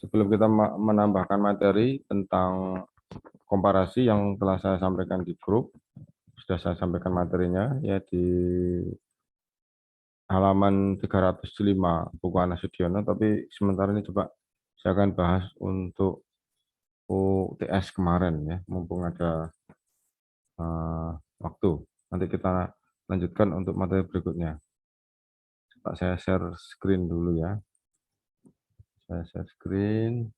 sebelum kita menambahkan materi tentang komparasi yang telah saya sampaikan di grup, sudah saya sampaikan materinya ya di halaman 305 buku Anas Sudiono, tapi sementara ini coba saya akan bahas untuk UTS kemarin ya, mumpung ada waktu. Nanti kita lanjutkan untuk materi berikutnya. Coba saya share screen dulu ya. Saya share screen.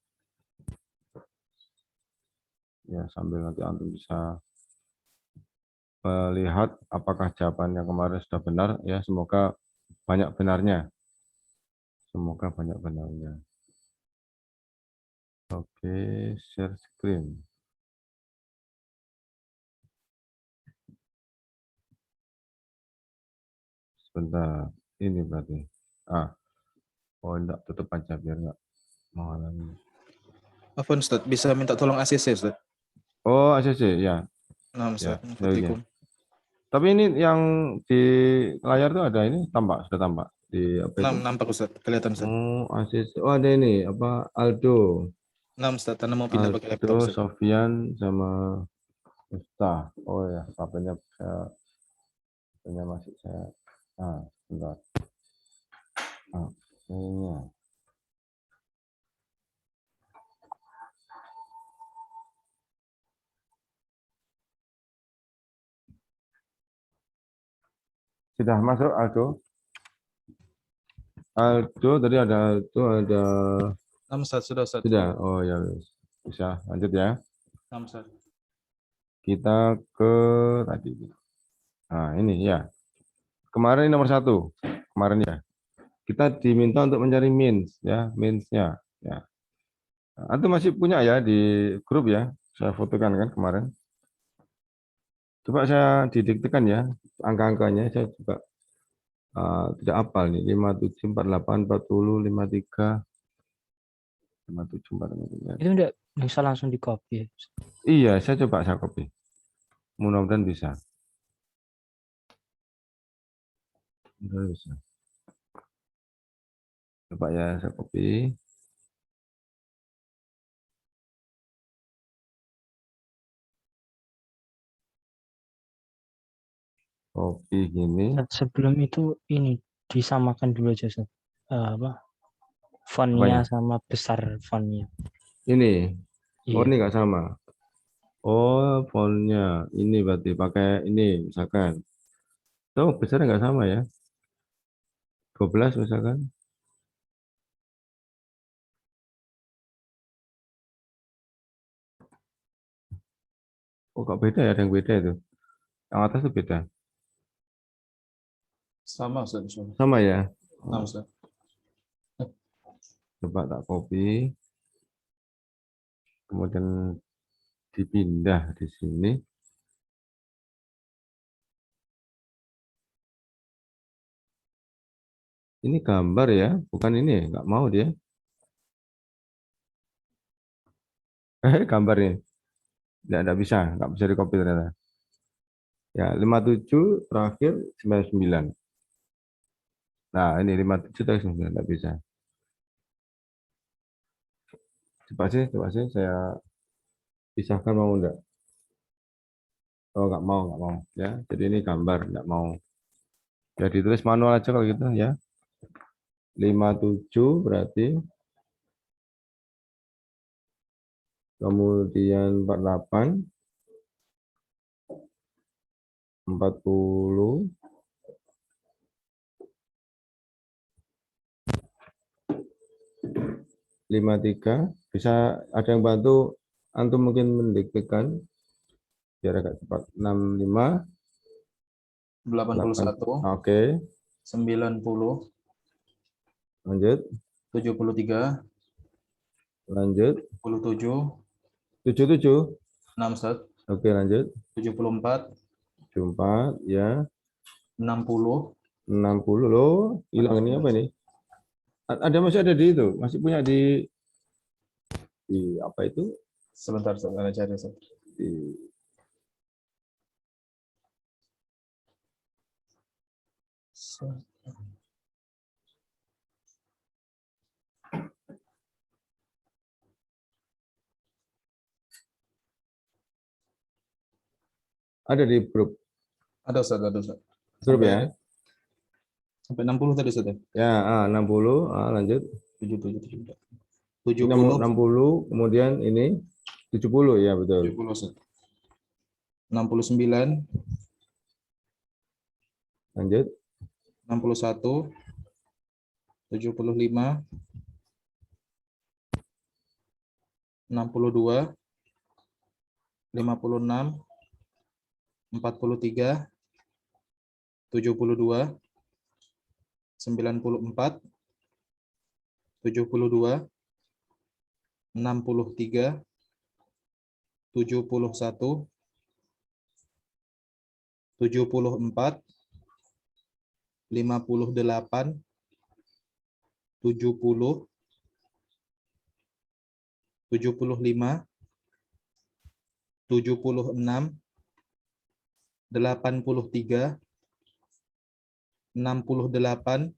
Ya, sambil nanti antum bisa melihat apakah jawaban yang kemarin sudah benar ya. Semoga banyak benarnya. Semoga banyak benarnya. Oke, share screen. Sebentar, ini berarti. Oh enggak, tutup aja biar enggak menghalangi. Afwan Ustaz, bisa minta tolong ACC Ustaz? Oh, ACC ya. Nah, Ya, Ustaz, ya, ya. Assalamualaikum. Tapi ini yang di layar tuh ada ini tampak, sudah tampak di apa Nah, itu? nampak Ustaz, kelihatan Ustaz. Oh, ACC. Oh, ada ini apa Aldo. Nah, Ustaz, Anda mau pindah pakai Aldo, laptop Ustaz. Sofyan sama Miftah. Oh ya, HP-nya masih saya. Sebentar. Ini. Sudah masuk Aldo? Aldo tadi ada Aldo, ada Nah, Ustaz, sudah Ustaz. sudah. Oh ya, bisa lanjut ya. Nah, Ustaz. Kita ke tadi. Nah, ini ya. Kemarin ini nomor 1. Kemarin ya. Kita diminta untuk mencari means ya, means-nya ya. Antum masih punya ya di grup ya. Saya fotokan kan kemarin. Coba saya didiktekan ya angka-angkanya. Saya juga tidak hafal nih. 57, 48, 40, 53, 57, 43. Itu enggak bisa langsung di copy. Iya, saya copy. Mudah-mudahan bisa. Mudah-mudahan bisa. Coba ya, saya copy. Copy gini. Sebelum itu ini disamakan dulu aja Ustaz. Apa? Fontnya Apanya? sama besar fontnya. Ini. Oh, Iya. ini nggak sama. Oh, fontnya. Ini berarti pakai ini misalkan. Oh, besar nggak sama ya. 12 misalkan. Oh, kok beda ya? Ada yang beda itu. Yang atas itu beda. Sama Ustaz. Sama ya. Nah, Ustaz. Coba tak copy. Kemudian dipindah di sini. Ini gambar ya, bukan ini. Nggak mau dia. Gambar ini. Nggak bisa. Nggak bisa di copy ternyata. Ya, 57 terakhir 99. Nah, ini 57 terakhir 99. Nggak bisa. Coba sih. Saya pisahkan mau enggak? Oh, nggak mau. Ya, jadi ini gambar, nggak mau. Ya, ditulis manual aja kalau gitu ya. 57 berarti. Kemudian 48, 40, 53. Bisa ada yang bantu antum mungkin mendiktekan biar agak cepat. 65, 81, oke. 90, Lanjut, 73, lanjut. 77, 77, 6 Ustaz. oke lanjut. 74, 74, ya. 60. 60 loh, hilang ini apa ini? Ada masih ada di itu, masih punya di apa itu? Sebentar Ustaz, Anda cari Ustaz. Di Ada di grup. Ada Ustaz, ada Ustaz. Grup Sampai- ya. Sampai 60 tadi Ustaz ya? Ya, 60, lanjut. 77, 70. 70, 70, 60, kemudian ini 70 ya betul. 70 Ustaz. 69, Lanjut. 61, 75, 62, 56, 43, 72, 94, 72, 63, 71, 74, 58, 70, 75, 76, 83, 68,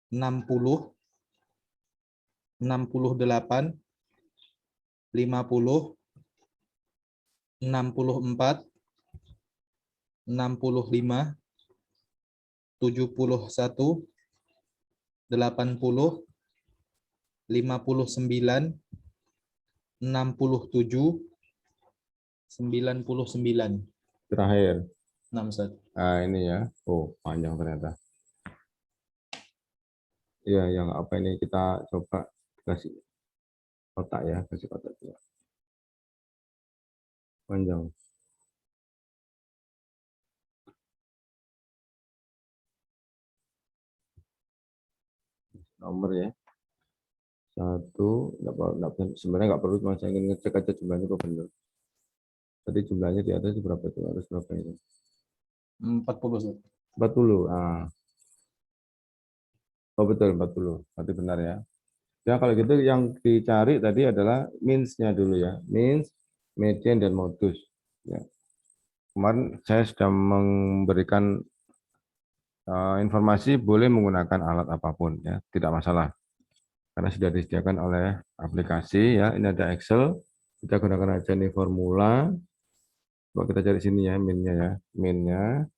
60, 68, 50, 64, 65, 71, 80, 59, 67, 99. Terakhir. 6 Ustaz. Nah, ini ya. Oh, panjang ternyata. Iya, yang apa ini kita coba kasih kotak ya, kasih kotak juga. Panjang. Nomor ya. 1, sebenarnya nggak perlu, cuma saya ingin ngecek aja jumlahnya kok benar. Tadi jumlahnya di atas itu berapa itu? Harus berapa ini? 40 Ustaz. 40. Ah. Oh betul 40. Berarti benar ya. Ya kalau gitu yang dicari tadi adalah means-nya dulu ya. Means, median, dan modus. Ya. Kemarin saya sudah memberikan informasi boleh menggunakan alat apapun ya, tidak masalah. Karena sudah disediakan oleh aplikasi ya. Ini ada Excel. Kita gunakan aja nih formula. Coba kita cari sini ya, min-nya ya. Min-nya.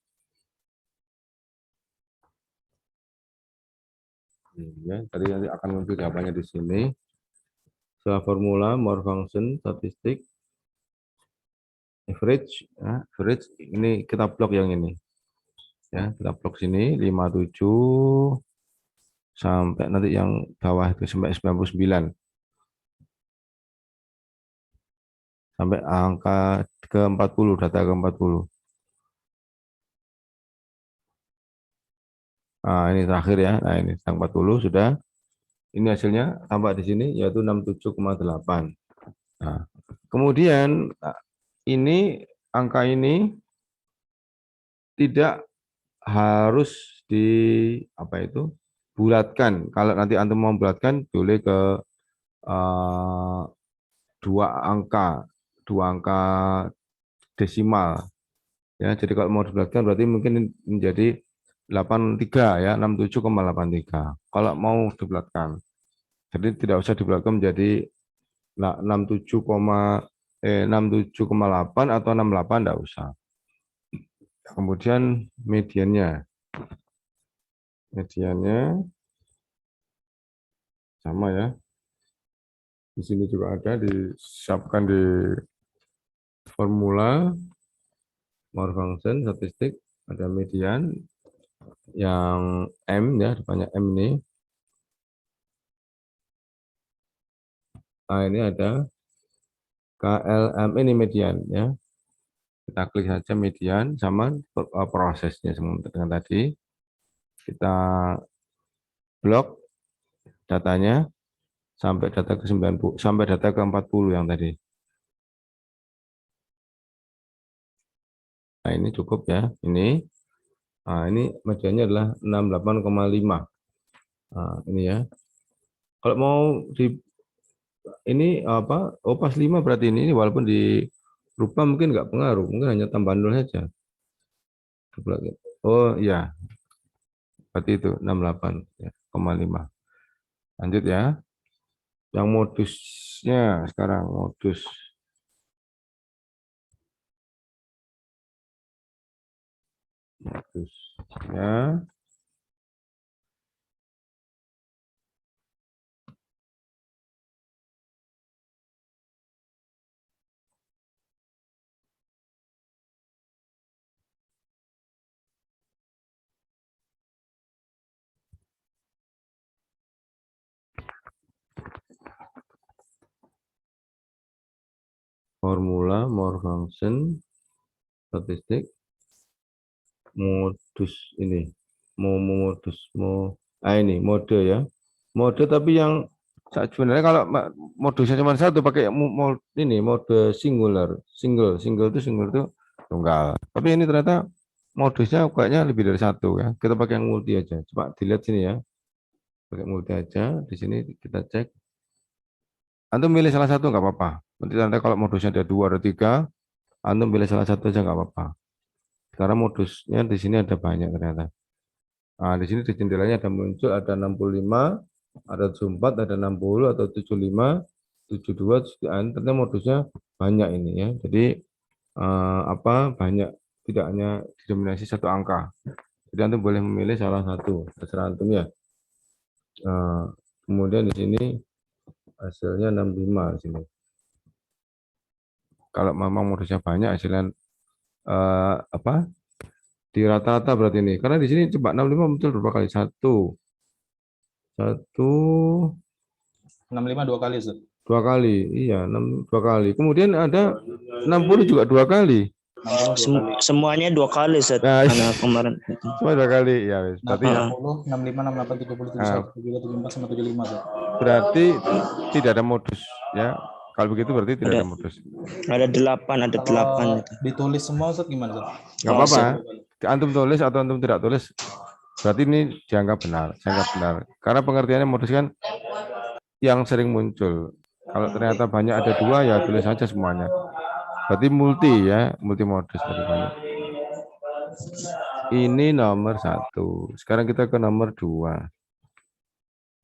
Ya, tadi nanti akan muncul jawabannya di sini. Setelah formula, more function, statistik, average, ya, average ini kita blok yang ini. Ya, kita blok sini 57 sampai nanti yang bawah itu sampai 99. Sampai angka ke 40, data ke 40. Nah, ini terakhir ya. Nah, ini 40 sudah. Ini hasilnya tambah di sini yaitu 67,8. Nah, kemudian ini angka ini tidak harus di apa itu bulatkan. Kalau nanti antum mau bulatkan boleh ke eh, dua angka desimal. Ya, jadi kalau mau dibulatkan berarti mungkin menjadi 83 ya, 67,83. Kalau mau dibulatkan. Jadi tidak usah dibulatkan menjadi 67,8 atau 68 tidak usah. Kemudian mediannya. Mediannya sama ya. Di sini juga ada disiapkan di formula more function statistik, ada median yang M ya, depannya M ini. Nah, ini ada KLM ini median ya. Kita klik saja median sama prosesnya semua dengan tadi. Kita blok datanya sampai data ke 90 sampai data ke 40 yang tadi. Nah, ini cukup ya. Ini mediannya adalah 68,5. Nah, ini ya. Kalau mau di ini apa? Oh, pas 5 berarti ini walaupun dirubah mungkin nggak pengaruh, mungkin hanya tambah 0 saja. Oh iya, berarti itu 68,5. Lanjut ya. Yang modusnya sekarang modus. Modusnya formula more function statistik modus ini ini mode ya, mode tapi yang sebenarnya kalau modusnya cuma satu pakai mode single itu tunggal, tapi ini ternyata modusnya kayaknya lebih dari satu ya. Kita pakai yang multi aja, coba dilihat sini ya, pakai multi aja. Di sini kita cek, antum milih salah satu nggak apa-apa. Nanti kalau modusnya ada 2 ada 3, antum pilih salah satu aja nggak apa-apa. Karena modusnya di sini ada banyak ternyata. Nah, di sini di jendelanya ada muncul ada 65, ada 74, ada 60 atau 75, 72, ternyata modusnya banyak ini ya. Jadi banyak, tidak hanya didominasi satu angka. Jadi antum boleh memilih salah satu, terserah antum ya. Kemudian di sini hasilnya 65 di sini. Kalau memang modusnya banyak hasilnya di rata-rata berarti ini. Karena di sini coba 65 muncul berapa kali? Satu 65 2 kali, Ustaz. 2 kali. Iya, 2 kali. Kemudian ada 60 juga 2 kali. 60 2 kali. Semuanya 2 kali, Ustaz. Nah, Karena kemarin. Cuma 2 kali ya, wis. Berarti 60, 65, 68, 70, 71, 72, 74 sama 75, Ustaz. berarti tidak ada modus ya. Kalau begitu berarti tidak ada modus. Ada 8, ada 8 itu. Ditulis semua, Ustaz, gimana, Ustaz? Enggak apa-apa. Antum tulis atau antum tidak tulis, berarti ini dianggap benar, Karena pengertiannya modus kan yang sering muncul. Kalau ternyata banyak ada 2 ya tulis saja semuanya. Berarti multi ya, multi modus tadi banyak. Ini nomor 1. Sekarang kita ke nomor 2.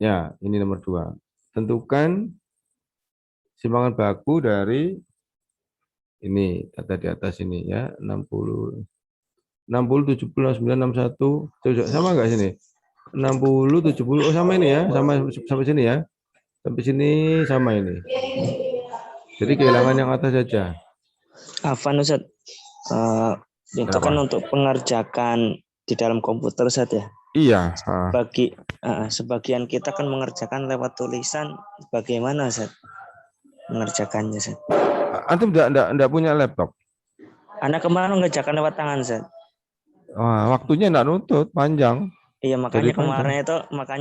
Ya, ini nomor 2. Tentukan simpangan baku dari ini data di atas ini ya, 60 70 9 61. Sama enggak sini? 60 70. Oh, sama ini ya, sama sampai sini ya. Sampai sini sama ini. Jadi kehilangan yang atas saja. Afan, Ustaz. Itu kan untuk pengerjakan di dalam komputer, Ustaz ya. Iya. Sebagian kita kan mengerjakan lewat tulisan. Bagaimana, Ustaz? Mengerjakannya, Ustaz. Antum enggak punya laptop? Anak kemarin mengerjakan lewat tangan, Ustaz. Wah, waktunya enggak nuntut, panjang. Iya, makanya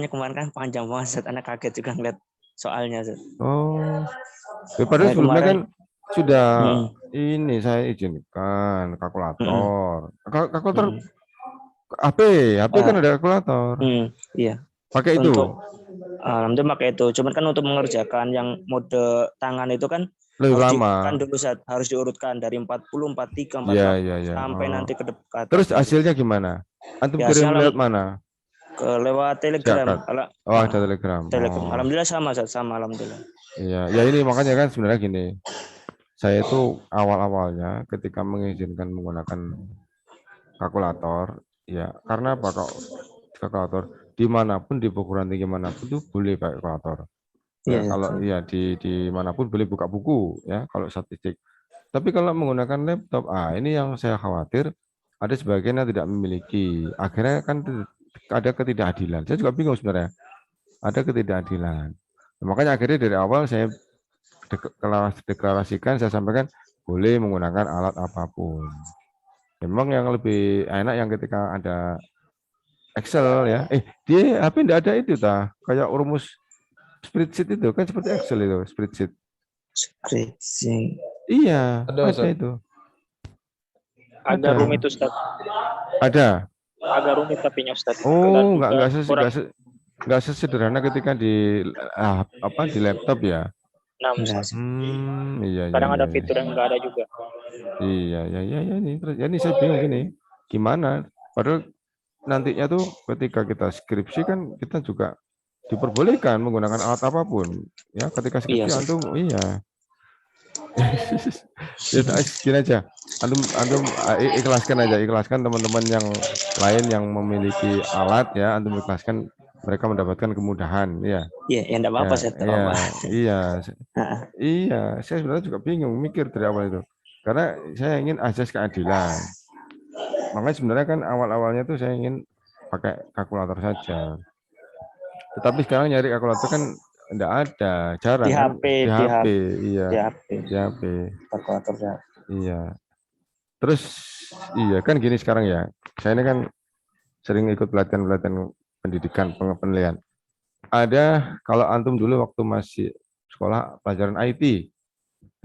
kemarin kan panjang banget, Ustaz. Anak kaget juga ngeliat soalnya, Ustaz. Oh. Padahal sebelumnya kan sudah ini saya izinkan kalkulator. Kalkulator HP kan ada kalkulator. Iya. Pakai itu. Alhamdulillah pakai itu. Cuman kan untuk mengerjakan yang mode tangan itu kan lebih lama. Harus diurutkan dari 40, 43, 48 sampai nanti ke depan. Terus hasilnya gimana? Antum kirim lewat mana? Lewat Telegram. Ada Telegram. Alhamdulillah sama, alhamdulillah. Iya, ya ini makanya kan sebenarnya gini. Saya itu awal-awalnya ketika mengizinkan menggunakan kalkulator, ya karena apa, kalkulator dimanapun di perguruan tinggi manapun itu boleh pakai kalkulator. Ya, kalau ya di manapun boleh buka buku ya kalau statistik. Tapi kalau menggunakan laptop, ini yang saya khawatir ada sebagian yang tidak memiliki. Akhirnya kan ada ketidakadilan. Saya juga bingung sebenarnya. Ada ketidakadilan. Makanya akhirnya dari awal saya deklarasikan, saya sampaikan boleh menggunakan alat apapun. Memang yang lebih enak yang ketika ada Excel ya. Di HP enggak ada itu kayak rumus spreadsheet itu kan seperti Excel itu, spreadsheet. Iya, ada itu. Ada rumit, Ustaz. Ada. Agak rumit tapi Ustaz. Oh, enggak sesederhana ketika di laptop ya. Iya. Kadang ada fitur yang enggak ada juga. Iya, ini saya bingung gini. Gimana? Padahal nantinya tuh ketika kita skripsi kan kita juga diperbolehkan menggunakan alat apapun. Ya, ketika skripsi antum Ya, gini aja. Antum ikhlaskan teman-teman yang lain yang memiliki alat ya, antum ikhlaskan mereka mendapatkan kemudahan ya. Iya, ya enggak apa-apa, Ya, Ustaz, enggak iya, apa-apa. iya, Heeh. iya. Saya sebenarnya juga bingung mikir dari awal itu. Karena saya ingin azas keadilan. Makanya sebenarnya kan awal-awalnya tuh saya ingin pakai kalkulator saja. Tetapi sekarang nyari kalkulator kan enggak ada, Di jarang kan HP, di di HP. HP, Iya, di HP, di HP. kalkulator ya. Iya. Terus iya kan gini sekarang ya. Saya ini kan sering ikut pelatihan-pelatihan pendidikan, penelitian. Ada kalau antum dulu waktu masih sekolah pelajaran IT,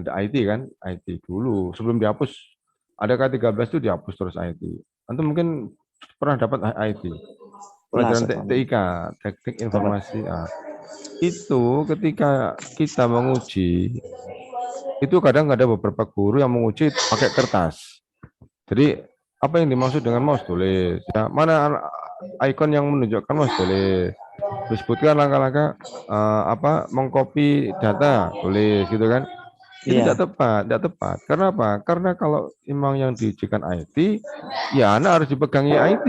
ada IT kan, IT dulu sebelum dihapus. Ada K13 itu dihapus terus IT. Antum mungkin pernah dapat IT, Pernah, pelajaran Ustaz. TIK, teknik Dapat. informasi. Ah, itu ketika kita menguji, itu kadang ada beberapa guru yang menguji pakai kertas. Jadi apa yang dimaksud dengan mouse tulis? Ya, mana ikon yang menunjukkan mouse tulis? Disebutkan langkah-langkah apa mengcopy data tulis gitu kan? Itu Iya, tidak tepat. Karena apa? Karena kalau memang yang diujikan IT, ya anak harus dipegangi IT,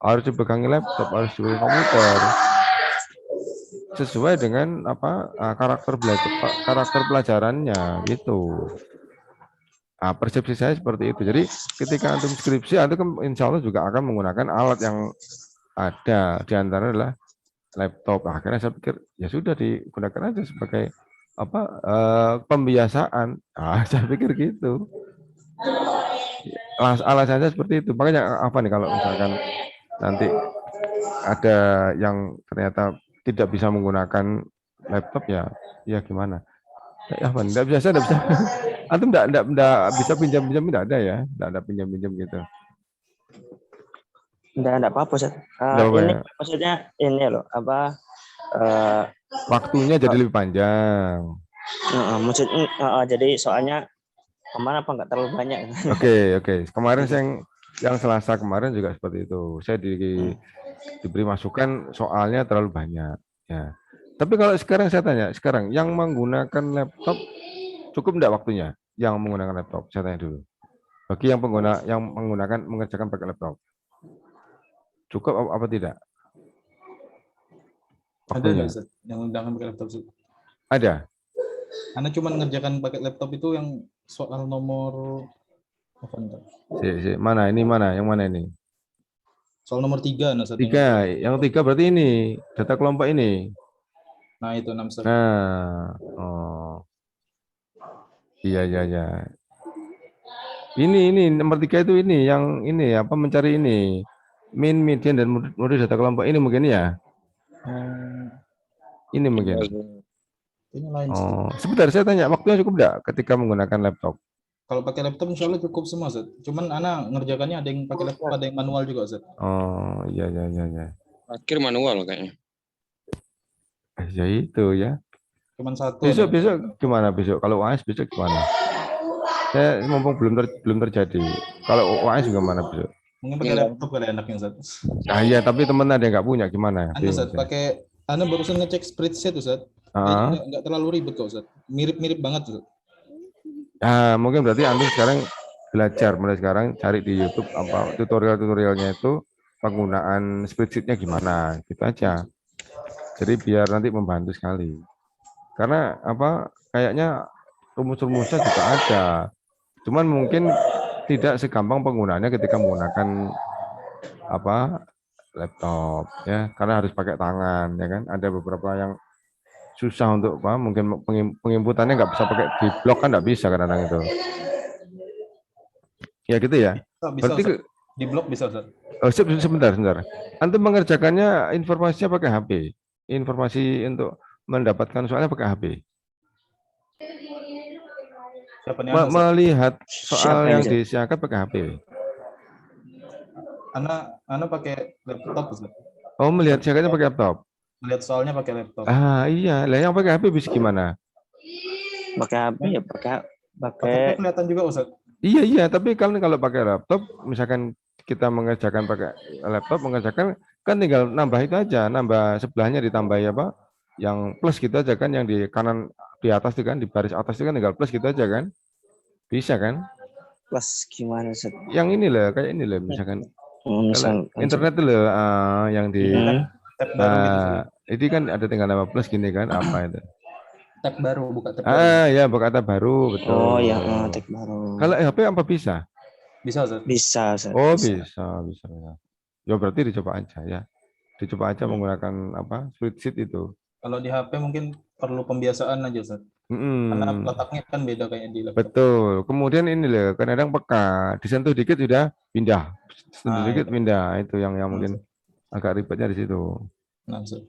harus dipegangi laptop, harus dipegangi komputer sesuai dengan apa karakter pelajarannya gitu. Nah, persepsi saya seperti itu. Jadi ketika antum skripsi, antum kan insya Allah juga akan menggunakan alat yang ada. Di antara adalah laptop. Akhirnya saya pikir ya sudah digunakan aja sebagai apa pembiasaan. Ah, saya pikir gitu. Alasannya seperti itu. Makanya apa nih kalau misalkan nanti ada yang ternyata tidak bisa menggunakan laptop ya, ya gimana? Ya, apa? Enggak bisa, enggak bisa. Antum enggak bisa pinjam-pinjam enggak ada ya? Enggak ada pinjam-pinjam gitu. enggak apa-apa, Ustaz. Enggak apa Ini ya. maksudnya ini loh, apa eh Waktunya jadi lebih panjang. jadi soalnya kemana apa nggak terlalu banyak. Oke. Kemarin saya yang Selasa kemarin juga seperti itu. Saya diberi masukan soalnya terlalu banyak. Ya. Tapi kalau sekarang saya tanya, sekarang yang menggunakan laptop cukup enggak waktunya? Yang menggunakan laptop, saya tanya dulu. Bagi yang pengguna yang mengerjakan pakai laptop, cukup apa tidak Ada waktunya? Ustaz yang undangan pakai laptop Ustaz. Ada. Karena cuma ngerjakan pakai laptop itu yang soal nomor apa nih? Mana ini mana? Yang mana ini? Soal nomor 3 nah Ustaz yang Tiga. Yang tiga berarti ini data kelompok ini. nah itu 6 Ustaz. Nah, oh iya. Ini nomor tiga itu ini yang ini apa mencari ini min, median dan mode data kelompok ini mungkin ya. Hmm, Ini mungkin. ini lain Ustaz. Oh, sebentar saya tanya waktunya cukup enggak ketika menggunakan laptop? Kalau pakai laptop insya Allah cukup semua Ustaz. Cuman ana ngerjakannya ada yang pakai laptop, ada yang manual juga Ustaz. Oh, iya. Akhir manual kayaknya. Ya itu ya. Cuman satu Besok ada. gimana besok? Kalau UAS besok gimana? Saya mumpung belum terjadi. Kalau UAS juga mana besok? Mungkin pakai laptop kali enaknya Ustaz. Ah iya, tapi temen ada yang nggak punya gimana? Anu Bingung Ustaz, saya. pakai ana barusan ngecek spreadsheet Ustaz. Ah, Kayaknya enggak terlalu ribet kok Ustaz. Mirip-mirip banget Ustaz. mungkin berarti antum sekarang belajar mulai sekarang cari di YouTube apa tutorialnya itu penggunaan spreadsheet-nya gimana, gitu aja. Jadi biar nanti membantu sekali. Karena apa? Kayaknya rumus-rumusnya juga ada. Cuman mungkin tidak segampang penggunaannya ketika menggunakan apa laptop ya, karena harus pakai tangan ya kan. Ada beberapa yang susah untuk apa? Mungkin penginputannya nggak bisa pakai di blok kan nggak bisa kadang-kadang itu. Ya gitu ya. Bisa Berarti Ustaz. Di blog bisa Ustaz. sebentar. Antum mengerjakannya informasinya pakai HP. Informasi untuk mendapatkan soalnya pakai HP. Siapa nih Ana Ustaz? Melihat Siapa soal ini, yang Ustaz? disiapkan pakai HP. Ana pakai laptop Ustaz. Oh, melihat siapkannya pakai laptop. Lihat soalnya pakai laptop. Ah iya, lah yang pakai HP bisa gimana? Pakai HP ya pakai Pakai kelihatan juga Ustaz. Iya, tapi kalau pakai laptop, misalkan kita mengerjakan pakai laptop, mengerjakan kan tinggal nambah itu aja, nambah sebelahnya ditambah apa? Yang plus gitu aja kan, yang di kanan di atas itu kan, di baris atas itu kan tinggal plus gitu aja kan? Bisa kan? Plus gimana Ustaz? Yang ini loh, kayak ini loh, misalkan kalau Misalkan internet itu loh, yang di Tab baru gitu sih. ini kan ada tinggal nama plus gini kan, apa itu? Tab baru, buka tab baru. Ya, buka kata baru, betul. Oh ya, tag baru. Kalau HP apa bisa? Bisa Ustaz. Bisa Ustaz. Oh, bisa. bisa. Ya berarti dicoba aja ya. Dicoba aja menggunakan apa? Spreadsheet itu. Kalau di HP mungkin perlu pembiasaan aja Ustaz. Karena letaknya kan beda kayak di laptop. Betul. Kemudian ini loh, kadang-kadang peka, disentuh dikit sudah pindah. Disentuh Nah, dikit itu. pindah. Itu yang mungkin agak ribetnya di situ. Nah, Ustaz.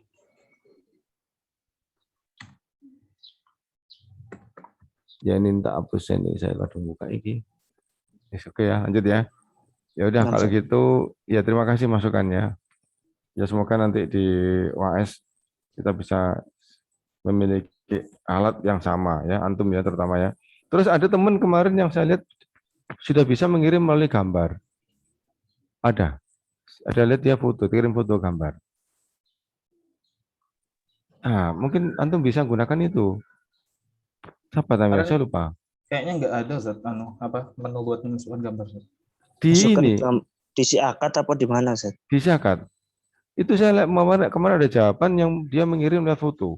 Ya ini tak hapus ini, saya langsung buka ini. Oke ya, lanjut ya. Ya udah kalau Langsung. gitu, ya terima kasih masukannya. Ya semoga nanti di UAS kita bisa memiliki alat yang sama ya, antum ya terutama ya. Terus ada teman kemarin yang saya lihat sudah bisa mengirim melalui gambar. Ada lihat dia foto, kirim foto gambar. Nah, mungkin antum bisa gunakan itu. Siapa namanya? Saya lupa. Kayaknya nggak ada Ustaz, menu buat memasukkan gambar Ustaz. Di Masukkan ini, di si akad apa di mana Ustaz? di Zakat. Itu saya lihat kemarin ada jawaban yang dia mengirim lewat foto.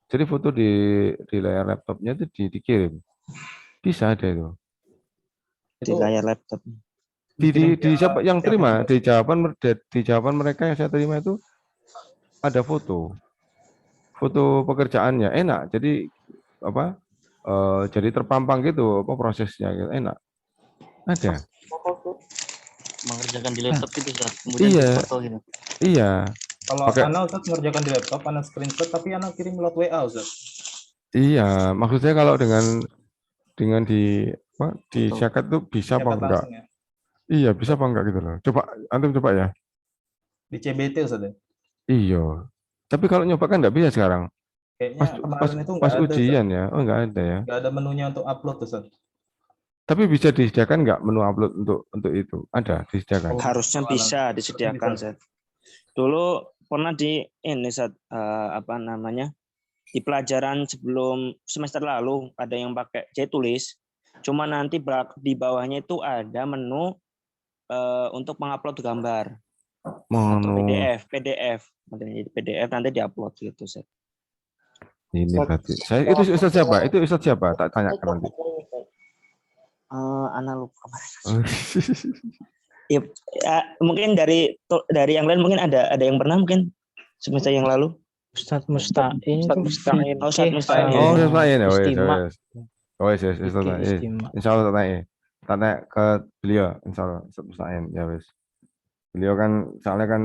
Jadi foto di layar laptopnya itu dikirim. Bisa ada itu. Di layar laptop. Di siapa yang terima? Di jawaban mereka yang saya terima itu ada foto. Foto pekerjaannya enak. Jadi apa? Jadi terpampang gitu apa prosesnya gitu. Enak. Ada. Mengerjakan di laptop gitu Ustaz. Kemudian Iya. foto gitu. Iya. Kalau Pakai- Ana Ustaz ngerjakan di laptop, Ana screenshot tapi Ana kirim lewat WA Ustaz. Iya, maksud saya kalau dengan di apa di Foto. Zakat tuh bisa apa Nyetak enggak? langsung ya. Iya, bisa apa enggak gitu loh. Coba antum coba ya. Di CBT Ustaz ya. Iya. Tapi kalau nyoba kan enggak bisa sekarang. Kayaknya Pas kemarin itu pas nggak ada Ustaz. ujian ya. Oh, enggak ada ya. Nggak ada menunya untuk upload Ustaz. Tapi bisa disediakan enggak menu upload untuk itu? Ada disediakan. Harusnya bisa disediakan Bisa. Ustaz. Dulu pernah di ini Ustaz, apa namanya? Di pelajaran sebelum semester lalu ada yang pakai C tulis. Cuma nanti di bawahnya itu ada menu untuk mengupload gambar atau Menu PDF. PDF nanti diupload gitu Ustaz. ini berarti. Saya itu Ustaz siapa? Itu Ustaz siapa? Tak tanyakan nanti. Ana lupa kemarin. Ya, mungkin dari yang lain mungkin ada yang pernah mungkin semester yang lalu. Ustadz Musta'in. Ustadz Musta'in. Oh, Ustadz Musta'in. Oh, Ustaz lain ya. Istimewa. Ustaz lain. Istimewa. Insyaallah tak tanya. Tak tanya ke beliau, insyaallah Ustaz Musta'in. Ya wes. Beliau kan soalnya kan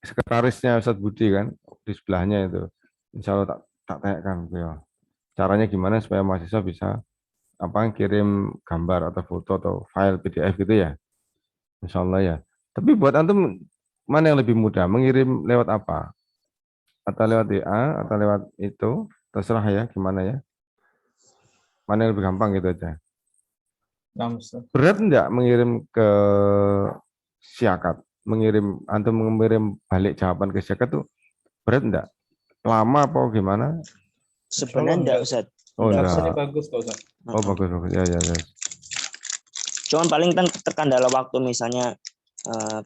sekretarisnya Ustaz Budi kan di sebelahnya itu. Insyaallah tak tanyakan beliau. Caranya gimana supaya mahasiswa bisa kirim gambar atau foto atau file PDF gitu ya. Insyaallah ya. Tapi buat antum mana yang lebih mudah? Mengirim lewat apa? Atau lewat WA atau lewat itu? Terserah ya gimana ya. Mana yang lebih gampang gitu aja. Nah, Ustaz. Berat enggak mengirim ke Zakat? Antum mengirim balik jawaban ke Zakat tuh berat enggak? Lama apa gimana? Sebenarnya enggak Ustaz. Oh Enggak, enggak. Rasanya bagus kok Ustaz. Oh bagus. Ya. Cuman paling kan terkendala waktu misalnya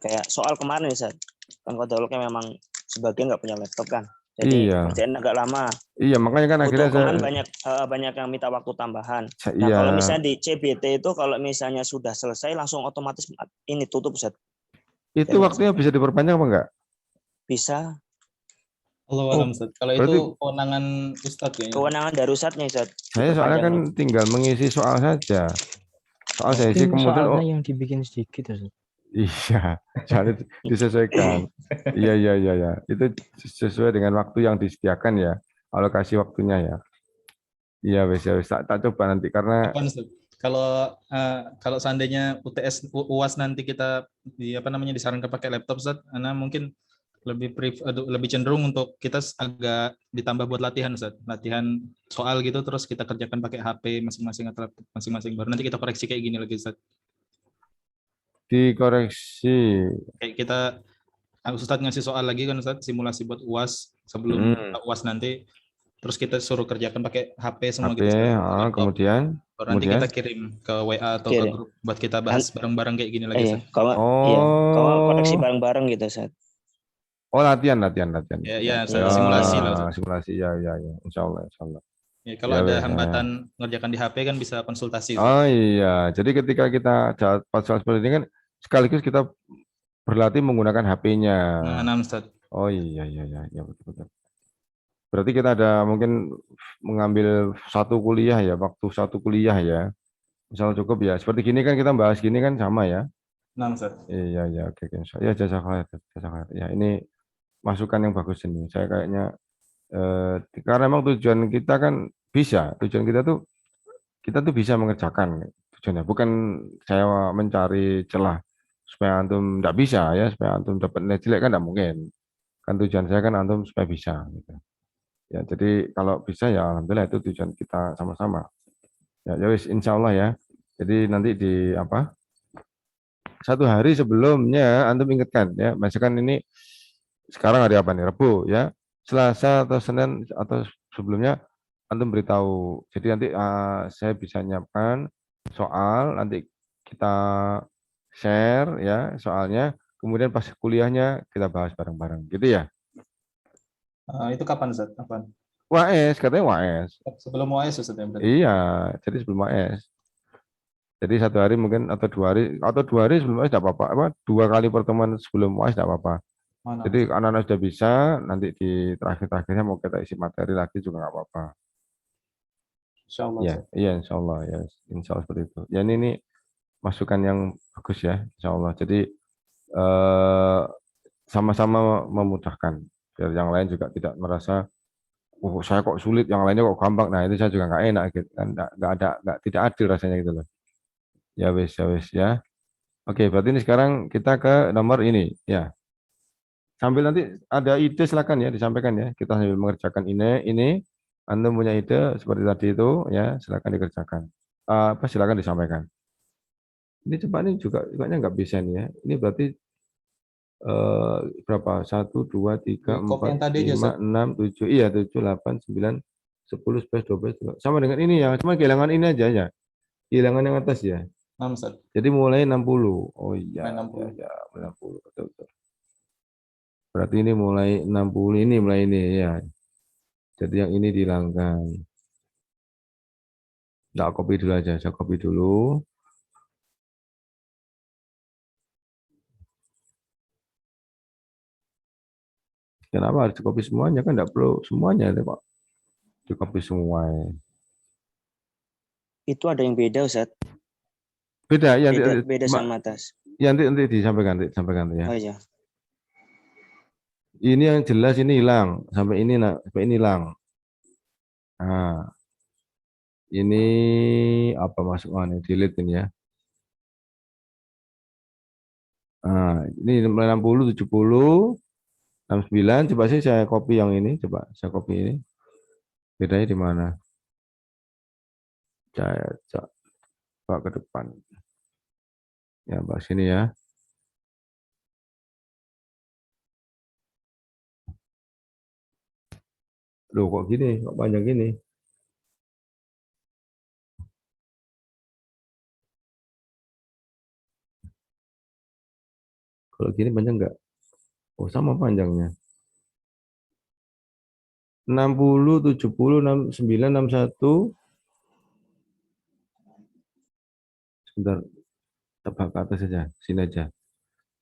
kayak soal kemarin Ustaz. Kan kodolognya memang sebagian nggak punya laptop kan. Jadi Iya. kerjaan agak lama. Iya makanya kan akhirnya Butuh saya banyak yang minta waktu tambahan. Nah, iya. kalau misalnya di CBT itu kalau misalnya sudah selesai langsung otomatis ini tutup Ustaz. Itu waktunya bisa diperpanjang apa enggak? Bisa. Allah alam Ustaz. Kalau berarti- itu kewenangan Ustaz ya. Kewenangan dari Ustadznya Ustaz. Saya soalnya kan tinggal mengisi soal saja. Soal saya isi Mungkin kemudian soalnya yang dibikin sedikit Ustaz. iya, jangan disesuaikan. Iya. Itu sesuai dengan waktu yang disediakan ya, alokasi waktunya ya. Iya, wes. Tak coba nanti karena Kapan, Ustaz? Kalau seandainya UTS UAS nanti kita disarankan pakai laptop Ustaz, Ana mungkin lebih cenderung untuk kita agak ditambah buat latihan Ustaz. Latihan soal gitu terus kita kerjakan pakai HP masing-masing atau laptop masing-masing. Baru nanti kita koreksi kayak gini lagi Ustaz. dikoreksi. Kayak kita Ustaz ngasih soal lagi kan Ustaz, simulasi buat UAS sebelum Hmm. UAS nanti. Terus kita suruh kerjakan pakai HP semua HP, gitu. Laptop. kemudian Baru nanti kemudian kita kirim ke WA atau ke Kirim. grup buat kita bahas bareng-bareng kayak gini lagi. Iya, Sat. kalau koneksi oh bareng-bareng gitu, Sat. latihan. Ya, Ya, ya simulasi lah. Sat. simulasi ya. Insya Allah. Ya, kalau Ya ada wes. hambatan ngerjakan di HP kan bisa konsultasi. Sat. Oh iya, jadi ketika kita dapat soal seperti ini kan sekaligus kita berlatih menggunakan HP-nya. Nah, Ustaz. Oh iya betul. Berarti kita ada mungkin mengambil waktu satu kuliah ya. Misal cukup ya. Seperti gini kan kita bahas gini kan sama ya. Nah, Ustaz. Iya, oke. Ya jazakallah. Ya ini masukan yang bagus ini. Saya kayaknya karena memang tujuan kita tuh bisa mengerjakan tujuannya. Bukan saya mencari celah supaya antum tidak bisa ya, supaya antum dapat nilai jelek kan tidak mungkin. Kan tujuan saya kan antum supaya bisa gitu. Ya, jadi kalau bisa ya alhamdulillah itu tujuan kita sama-sama. Ya wis insya Allah ya. Jadi nanti di satu hari sebelumnya antum ingatkan ya, misalkan ini sekarang hari apa nih? Rabu ya. Selasa atau Senin atau sebelumnya antum beritahu. Jadi nanti saya bisa nyiapkan soal, nanti kita share ya soalnya, kemudian pas kuliahnya kita bahas bareng-bareng gitu ya. Itu kapan, Ustaz? Kapan? WAS, katanya WAS. Sebelum UAS, Ustaz, ya, berarti? Iya, jadi sebelum WAS. Jadi satu hari mungkin atau dua hari sebelum WAS tidak apa-apa. Apa, 2 kali pertemuan sebelum WAS tidak apa-apa. Mana? Jadi anak-anak sudah bisa, nanti di terakhir-terakhirnya mau kita isi materi lagi juga nggak apa-apa. Insya Allah. Ya, Ustaz. iya insya Allah ya, insya Allah seperti itu. Ya ini masukan yang bagus ya, insya Allah. Jadi eh, sama-sama memudahkan, biar yang lain juga tidak merasa, oh saya kok sulit, yang lainnya kok gampang. Nah itu saya juga nggak enak gitu kan, tidak adil rasanya gitu loh. Ya wes ya. Oke, berarti ini sekarang kita ke nomor ini ya. Sambil nanti ada ide silakan ya disampaikan ya. Kita sambil mengerjakan ini. Anda punya ide seperti tadi itu ya, silakan dikerjakan. Silakan disampaikan. Ini cepat nih juga nggak bisa nih ya. Ini berarti berapa? 1, 2, 3, Copy 4, yang tadi aja, 5, Ustaz. 6, 7, iya 7, 8, 9, 10, 11, 12, 13. Sama dengan ini ya, cuma kehilangan ini aja ya. Kehilangan yang atas ya. Nah, Ustaz. Jadi mulai 60. Oh iya, Mulai 60. ya, 60 betul. Berarti ini mulai 60 ini mulai ini ya. Jadi yang ini dihilangkan. Nggak copy dulu aja, saya copy dulu. Kenapa harus di copy semuanya? Kan nggak perlu semuanya deh Pak. Di copy semua. Itu ada yang beda, Ustaz. Beda, ya Beda sama atas. ya nanti disampaikan ya. Oh iya. Ini yang jelas ini hilang, sampai ini hilang. Nah, ini apa masukannya? Delete ini ya. Nah, ini 60, 70, 69. Coba sih saya copy yang ini, coba saya copy ini. Bedanya di mana? Saya coba ke depan. Ya, bahas sini ya. Loh, kok gini? Kok panjang gini? Kalau gini panjang enggak? Oh, sama panjangnya. 60, 70, 69, 61. Sebentar, tebak ke atas saja. Sini aja.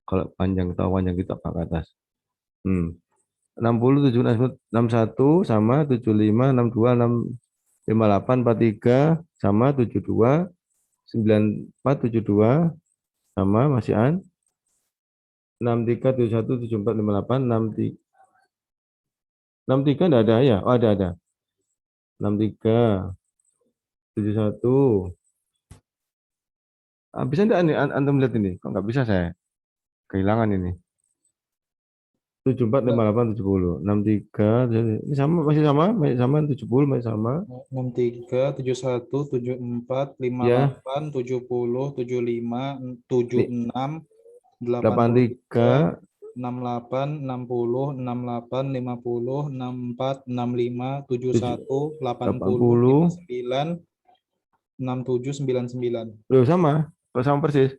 Kalau panjang kita tebak ke atas. 60, 70, 61 sama 75, 62, 58, 43 sama 72, 94, 72 sama masihan 63, 71, 74, 58, 63. 63 enggak ada ya? Oh, ada. 63, 71. Bisa enggak nih antum lihat ini? Kok enggak bisa saya? Kehilangan ini. 74, 58, 70. 63, ini sama, masih sama, 70, masih sama. 63, 71, 74, Ya, 58, 70, 75, 76, 83, 83, 68, 60, 68, 50, 64, 65, 71, 80, 59, 67, 99. Loh, sama. Kok sama persis?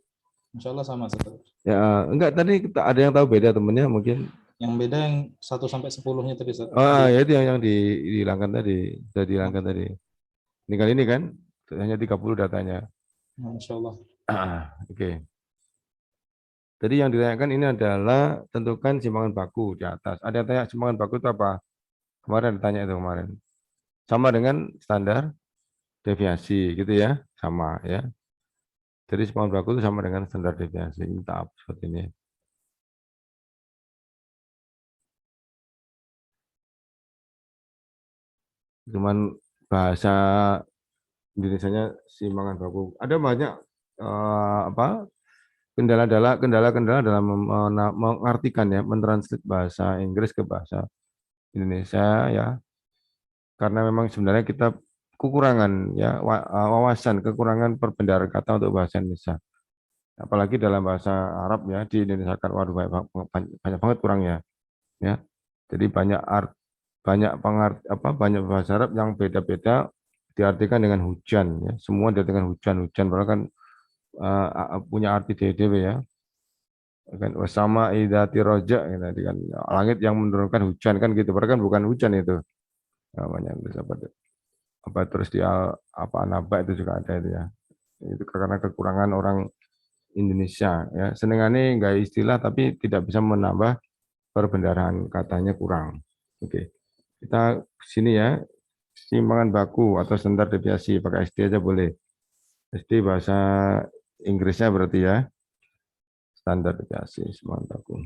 Insya Allah sama, Ustaz. Ya, enggak, tadi ada yang tahu beda temennya mungkin. Yang beda yang 1 sampai 10-nya tadi, Ustaz. Ya itu yang dihilangkan tadi, sudah dihilangkan tadi. Ini kali ini kan hanya 30 datanya. Insya Allah. Oke. Jadi yang ditanyakan ini adalah tentukan simpangan baku di atas. Ada yang tanya simpangan baku itu apa? Kemarin ditanya itu kemarin. Sama dengan standar deviasi gitu ya, sama ya. Jadi simpangan baku itu sama dengan standar deviasi. Ini tahap seperti ini. Cuman bahasa Indonesianya simpangan baku. Ada banyak kendala-kendala dalam mengartikan ya, mentranslate bahasa Inggris ke bahasa Indonesia ya. Karena memang sebenarnya kita kekurangan ya wawasan, kekurangan perbendaharaan kata untuk bahasa Indonesia. Apalagi dalam bahasa Arab ya, di Indonesia kan waduh banyak banget kurangnya ya. Jadi banyak banyak bahasa Arab yang beda-beda diartikan dengan hujan ya. Semua diartikan hujan padahal kan punya arti dewe ya. Kan wasama idati roja ya, tadi kan langit yang menurunkan hujan kan gitu. Padahal kan bukan hujan itu. Namanya apa terus di naba itu juga ada itu ya. Itu karena kekurangan orang Indonesia ya. Senengannya enggak istilah tapi tidak bisa menambah perbendaharaan katanya kurang. Oke. Kita sini ya. Simpangan baku atau standar deviasi pakai SD aja boleh. SD bahasa Inggrisnya berarti ya. Standar deviasi simpangan baku.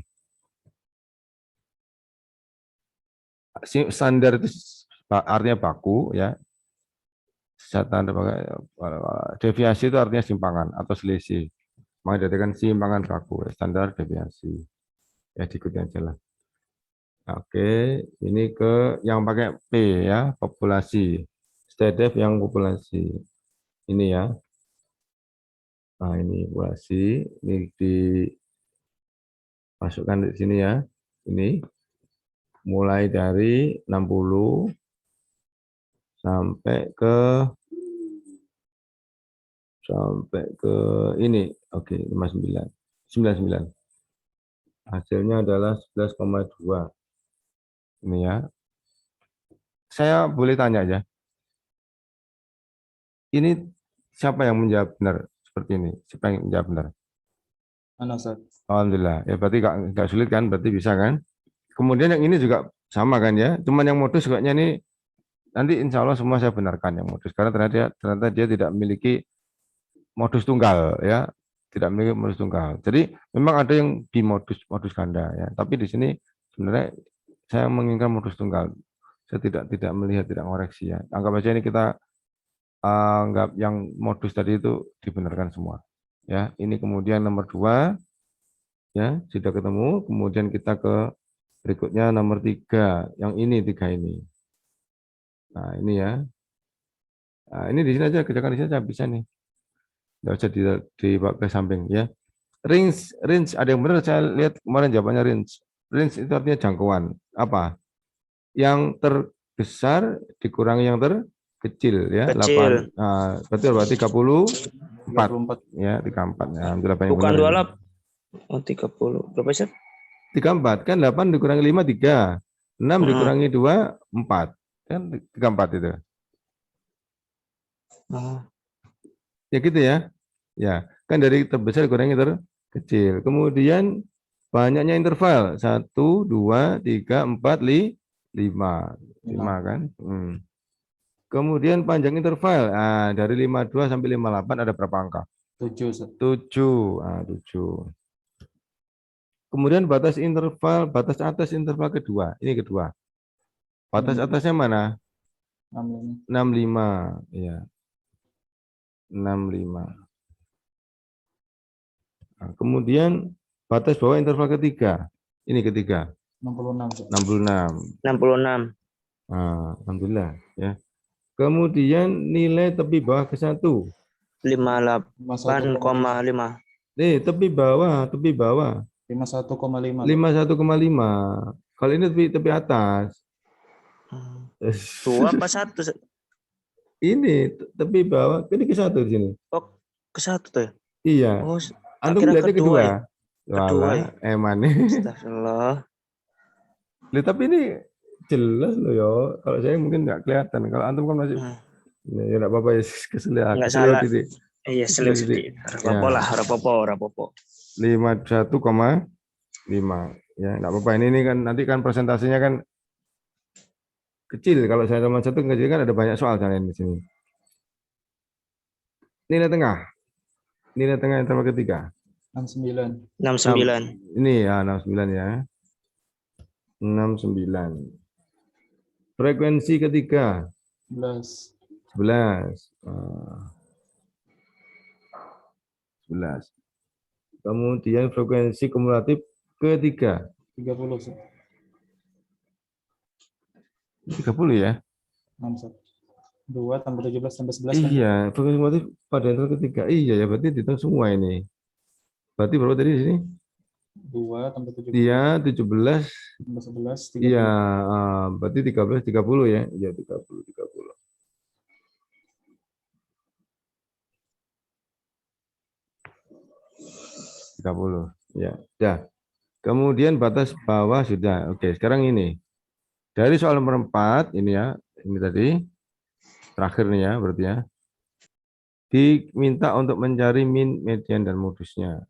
Standar itu artinya baku ya. Deviasi itu artinya simpangan atau selisih. Maka dijadikan simpangan baku, standar deviasi. Ya diikuti aja lah. Oke, ini ke yang pakai P ya, populasi. STDEV yang populasi. Ini ya. Nah, ini populasi, ini dimasukkan di sini ya. Ini mulai dari 60 sampai ke ini. Oke, 59. 99. Hasilnya adalah 11,2. Ini ya. Saya boleh tanya aja. Ini siapa yang menjawab benar seperti ini? Siapa yang menjawab benar? Mana, Ustaz? Alhamdulillah. Ya berarti nggak sulit kan? Berarti bisa kan? Kemudian yang ini juga sama kan ya? Cuman yang modus kayaknya ini nanti insya Allah semua saya benarkan yang modus karena ternyata dia tidak memiliki modus tunggal ya, tidak memiliki modus tunggal. Jadi memang ada yang modus ganda ya. Tapi di sini sebenarnya saya menginginkan modus tunggal. Saya tidak melihat, tidak ngoreksi ya. Anggap aja ini kita anggap yang modus tadi itu dibenarkan semua. Ya, ini kemudian nomor 2 ya sudah ketemu. Kemudian kita ke berikutnya nomor 3, yang ini 3 ini. Nah ini ya. Nah, ini di sini aja kerjakan di sini aja bisa nih. Nggak usah dibawa ke samping ya. Range ada yang benar saya lihat kemarin jawabannya range. Range itu artinya jangkauan. Apa? Yang terbesar dikurangi yang terkecil ya. Kecil. 8. Nah, berarti 34 ya, 34 ya. Alhamdulillah banyak Bukan benar. 28. Oh, 30. Berapa sih? 34 kan 8 dikurangi 5 3. 6 dikurangi 2 4. Kan 34 itu. Ya gitu ya. Ya, kan dari terbesar dikurangi terkecil. Kemudian banyaknya interval 1 2 3 4 5 kan. Kemudian panjang interval. Nah, dari 52 sampai 58 ada berapa angka? 7, Ustaz. 7. Nah, 7. Kemudian batas atas interval kedua. Ini kedua. Batas atasnya mana? 65. Ya. 65. Nah, kemudian batas bawah interval ketiga. Ini ketiga. 66. 66. Nah, alhamdulillah ya. Kemudian nilai tepi bawah ke 1. 58,5. Tepi bawah. 51,5. 51,5. Kalau ini tepi atas. Dua apa satu? Ini tepi bawah, ini ke satu di sini. Oh, ke satu tuh ya? Iya. Oh, tak Antum kira lihatnya kedua kedua. ya? Kedua ya? Walah, eman nih. Astagfirullah. Lihat, tapi ini jelas loh yo. Kalau saya mungkin nggak kelihatan. Kalau antum kan masih, ya nggak apa-apa ya, Nggak keselio salah. titik. Iya, Keselio sedikit. titik. Rapopo lah, rapopo. 51,5. Ya, nggak apa-apa. Ini kan nanti kan presentasinya kan kecil. Kalau saya nomor 1 kecil kan ada banyak soal kalian di sini. Nilai tengah. Nilai tengah interval ketiga. 69. 69. Ini ya 69 ya. 69. Frekuensi ketiga 11. 11. 11. Kemudian frekuensi kumulatif ketiga 30. Ustaz. 30 ya. 2 tambah 17 tambah 11 kan? Iya, frekuensi kumulatif pada interval ketiga. Iya ya, berarti dihitung semua ini. Berarti berapa tadi di sini? 2 tambah 17 Iya, 17. tambah 11, 30. Iya, berarti 13, 30 ya. Iya, 30, 30. Ya, dah. Kemudian batas bawah sudah. Oke, sekarang ini. Dari soal nomor 4, ini ya. Ini tadi. Terakhir nih ya, berarti ya. Diminta untuk mencari min, median, dan modusnya.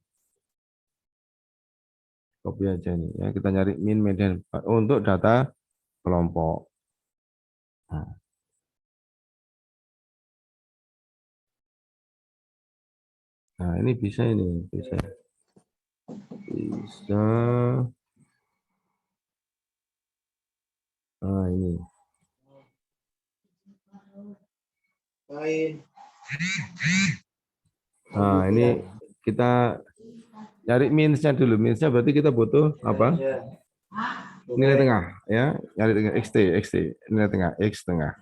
Copy aja nih ya. Kita nyari min, median untuk data kelompok. Nah, ini bisa ini, bisa. Bisa. Nah, ini. Nah, ini kita nyari minusnya dulu. Minusnya berarti kita butuh apa? Nilai tengah ya. Nyari tengah XT, nilai tengah X tengah.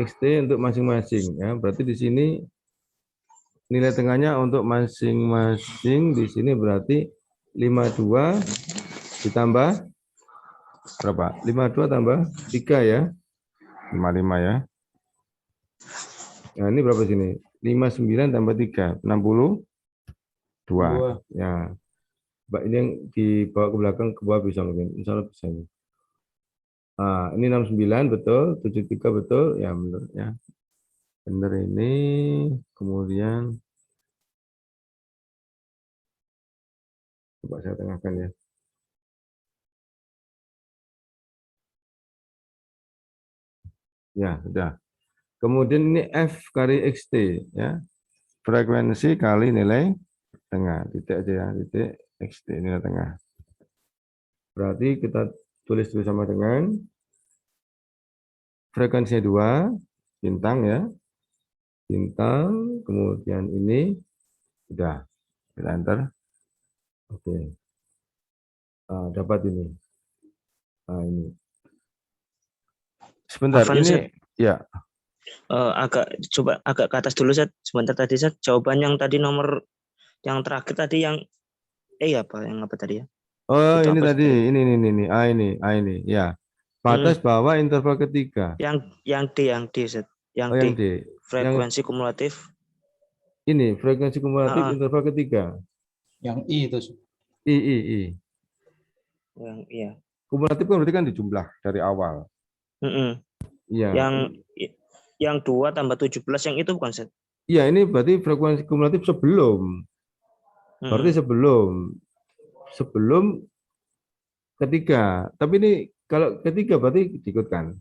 XT untuk masing-masing ya. Berarti di sini nilai tengahnya untuk masing-masing di sini berarti 52 ditambah berapa? 52 tambah 3 ya. 55 ya. Nah, ini berapa sini? 59 tambah 3, 62. Ya. Mbak, ini yang dibawa ke belakang ke bawah bisa mungkin. Insya Allah bisa. Nah, ini 69 betul, 73 betul. Ya, benar ya. Benar ini. Kemudian coba saya tengahkan ya. Ya, sudah. Kemudian ini F kali XT ya. Frekuensi kali nilai tengah. Titik aja ya, titik XT nilai tengah. Berarti kita tulis dulu sama dengan frekuensinya 2 bintang ya. Bintang, kemudian ini sudah kita enter. Oke. Dapat ini. Nah, ini. Sebentar, Afan, ini Zat. ya. Coba agak ke atas dulu, Zat. Sebentar tadi, Zat. Jawaban yang tadi nomor yang terakhir tadi yang apa tadi ya? Oh, Itu ini apa tadi, sebenarnya? ini ya. Batas bawah interval ketiga. Yang D, Zat. Yang Oh, D. yang D. Frekuensi kumulatif. Ini frekuensi kumulatif interval ketiga. Yang I itu. I. Yang iya. Kumulatif kan berarti kan dijumlah dari awal. Iya. Yang 2 tambah 17 yang itu bukan, Zat? Iya, ini berarti frekuensi kumulatif sebelum. Berarti sebelum ketiga. Tapi ini kalau ketiga berarti diikutkan.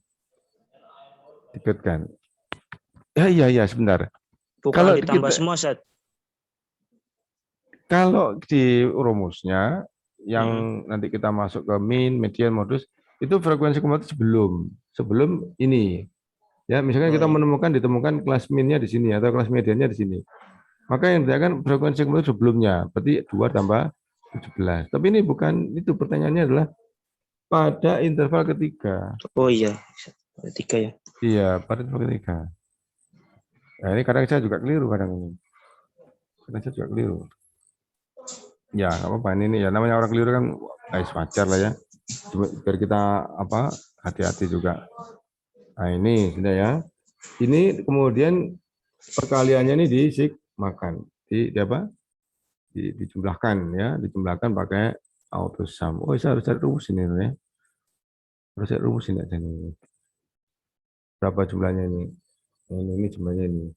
Iya, sebentar. Bukan Kalau ditambah semua, Zat. Kalau di rumusnya yang nanti kita masuk ke min, median, modus, itu frekuensi kumulatif sebelum ini. Ya, misalkan kita ditemukan kelas minnya di sini atau kelas mediannya di sini. Maka yang dikatakan frekuensi kumulatif sebelumnya, berarti 2 tambah 17. Tapi ini bukan itu, pertanyaannya adalah pada interval ketiga. Oh iya, ketiga ya. Iya, pada interval ketiga. Nah, ini kadang saya juga keliru kadang ini. Kadang saya juga keliru. Ya, nggak apa-apa. Ini ya namanya orang keliru kan, guys, wajar lah ya. Biar kita hati-hati juga. Nah ini sudah ya. Ini kemudian perkaliannya ini disigmakan, di apa? Dijumlahkan ya, dijumlahkan pakai auto sum. Oh, saya harus cari rumus ini ya. Harus cari rumus ini aja nih. Berapa jumlahnya ini? Ini jumlahnya ini.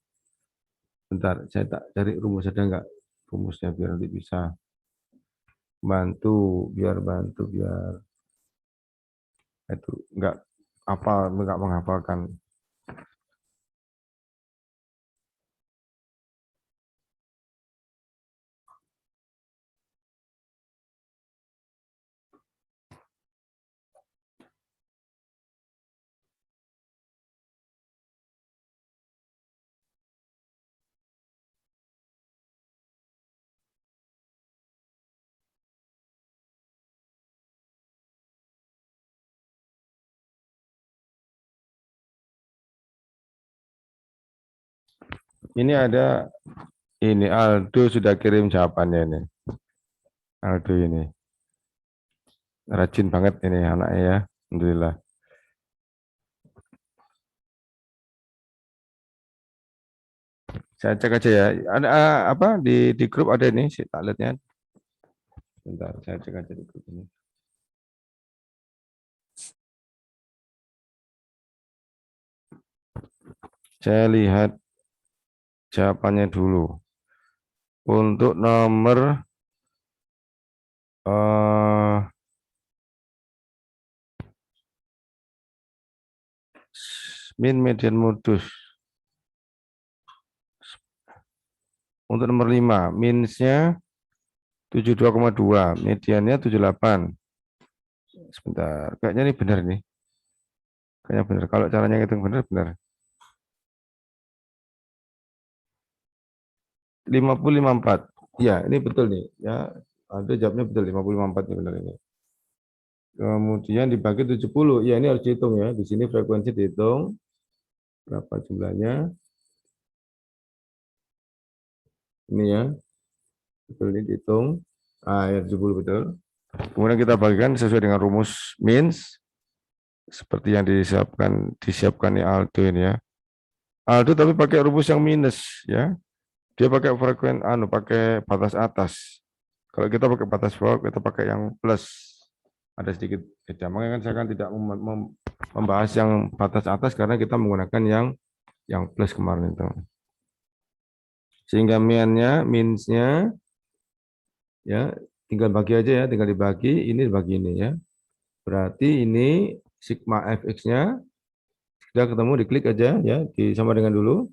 Bentar, saya tak cari rumus, ada nggak rumusnya biar nanti bisa bantu biar itu nggak menghafalkan. Ini ada ini Aldo sudah kirim jawabannya ini. Aldo ini rajin banget ini anaknya ya, alhamdulillah. Saya cek aja ya. Ada apa di grup ada ini, si tak lihatnya. Bentar, saya cek aja di grup ini. Saya lihat jawabannya dulu. Untuk nomor min median modus. Untuk nomor 5, minsnya 72,2, mediannya 78. Sebentar, kayaknya ini benar nih. Kayaknya benar. Kalau caranya ngitung benar. 50,54. Ya, ini betul nih. Ya, ada jawabnya betul 50,54 ini benar ini. Kemudian dibagi 70. Ya, ini harus dihitung ya. Di sini frekuensi dihitung. Berapa jumlahnya? Ini ya. Betul ini dihitung. Ya 70 betul. Kemudian kita bagikan sesuai dengan rumus means seperti yang disiapkan ya Aldo ini ya. Aldo tapi pakai rumus yang minus ya. Dia pakai pakai batas atas. Kalau kita pakai batas bawah, kita pakai yang plus. Ada sedikit beda. Makanya kan saya kan tidak membahas yang batas atas karena kita menggunakan yang plus kemarin itu. Sehingga minsnya ya tinggal bagi aja ya, tinggal dibagi, ini dibagi ini ya. Berarti ini sigma fx-nya sudah ketemu, diklik aja ya, sama dengan dulu.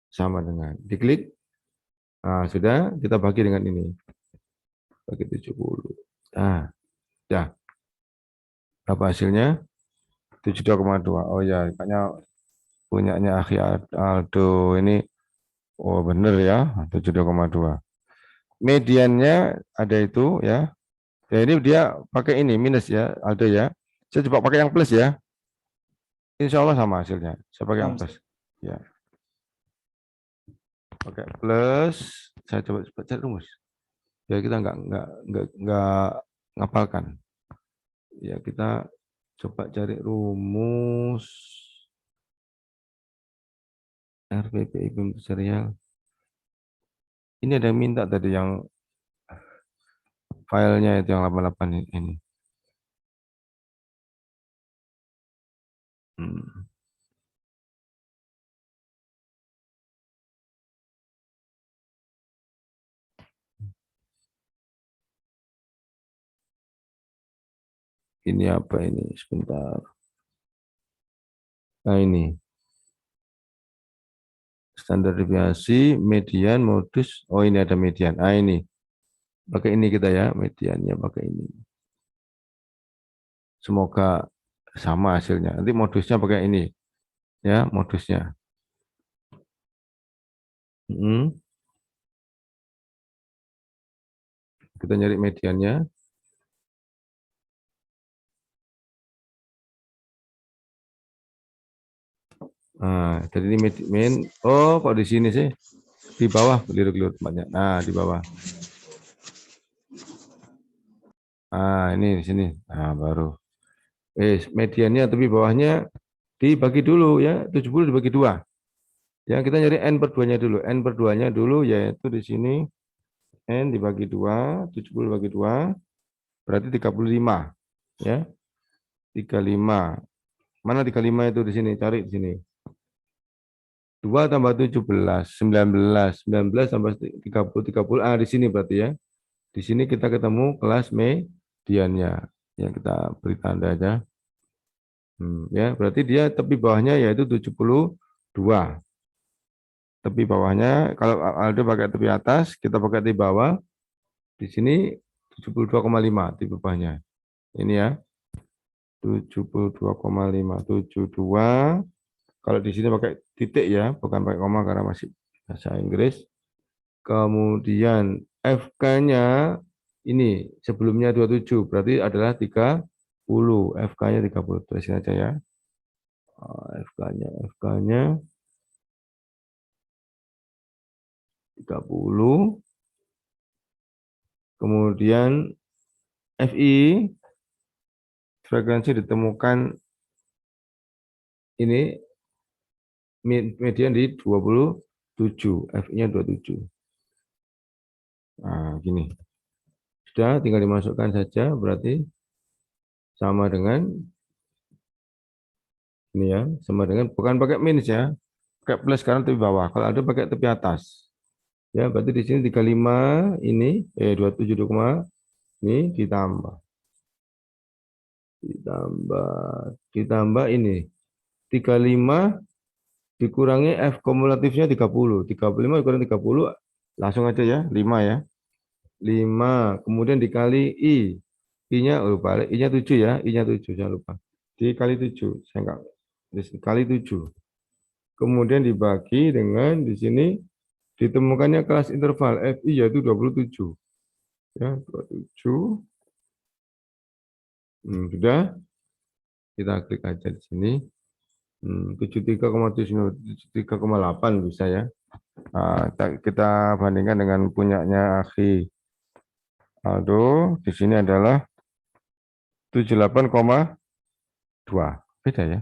Sama dengan diklik. Nah, sudah kita bagi dengan ini. Bagi 70. Nah, ya. Berapa hasilnya? 72,2. Oh ya, kayaknya punyanya Akhi Aldo ini benar ya, 72,2. Mediannya ada itu ya. Ya ini dia pakai ini minus ya, Aldo ya. Saya coba pakai yang plus ya. Insya Allah sama hasilnya. Saya pakai yang plus. Ya. Pakai plus. Saya coba cari rumus. Ya kita nggak ngapalkan. Ya kita coba cari rumus RPPI bentuk serial. Ini ada yang minta tadi yang filenya itu yang 88 ini. Ini apa ini? Sebentar. Nah ini. Standar deviasi, median, modus. Oh ini ada median. Ah ini. Pakai ini kita ya, mediannya pakai ini. Semoga sama hasilnya. Nanti modusnya pakai ini. Ya, modusnya. Kita nyari mediannya. Nah, jadi ini kok di sini sih? Di bawah, keliru tempatnya. Nah, di bawah. Ini di sini. Nah, baru. Mediannya tapi bawahnya dibagi dulu ya, 70 dibagi 2. Ya, kita nyari N per 2-nya dulu. N per 2-nya dulu yaitu di sini N dibagi 2, 70 dibagi 2, berarti 35. Ya, 35. Mana 35 itu di sini? Cari di sini. 2 tambah 17, 19. 19 tambah 30, 30. Di sini berarti ya. Di sini kita ketemu kelas mediannya. Ya, kita beri tanda aja. Ya, berarti dia tepi bawahnya yaitu 72. Tepi bawahnya, kalau Aldo pakai tepi atas, kita pakai tepi bawah. Di sini 72,5 tepi bawahnya. Ini ya. 72,5. 72. Kalau di sini pakai titik ya, bukan pakai koma karena masih bahasa Inggris. Kemudian FK-nya ini sebelumnya 27, berarti adalah 30. FK-nya 30. Tulisin aja ya. FK-nya 30. Kemudian FI frekuensi ditemukan ini median di 27, F-nya 27. Nah, gini. Sudah, tinggal dimasukkan saja, berarti sama dengan ini ya, sama dengan, bukan pakai minus ya, pakai plus karena tepi bawah. Kalau ada pakai tepi atas. Ya, berarti di sini 35 ini, 27, ini ditambah ini. 35 dikurangi F kumulatifnya 30. 35 dikurangi 30, langsung aja ya, 5 ya. 5, kemudian dikali I. I-nya, lupa, I-nya 7 ya, I-nya 7, jangan lupa. Dikali 7, saya enggak, dikali 7. Kemudian dibagi dengan di sini ditemukannya kelas interval FI yaitu 27. Ya, 27. Sudah. Kita klik aja di sini. 73,8 bisa ya. Nah, kita bandingkan dengan punyanya Akhi Aldo. Di sini adalah 78,2. Beda ya.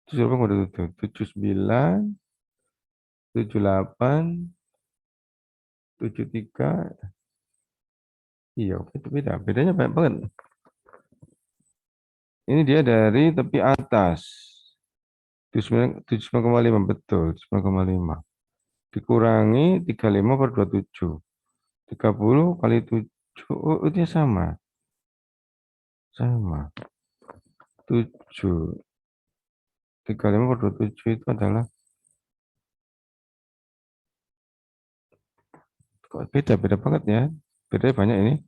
78,2. 79, 78, 73. Iya, itu beda. Bedanya banyak banget. Ini dia dari tepi atas. 79,5, betul. 79,5. Dikurangi 35 per 27. 30 kali 7. Oh, itu sama. Sama. 7. 35 per 27 itu adalah. Kok beda banget ya. Bedanya banyak ini.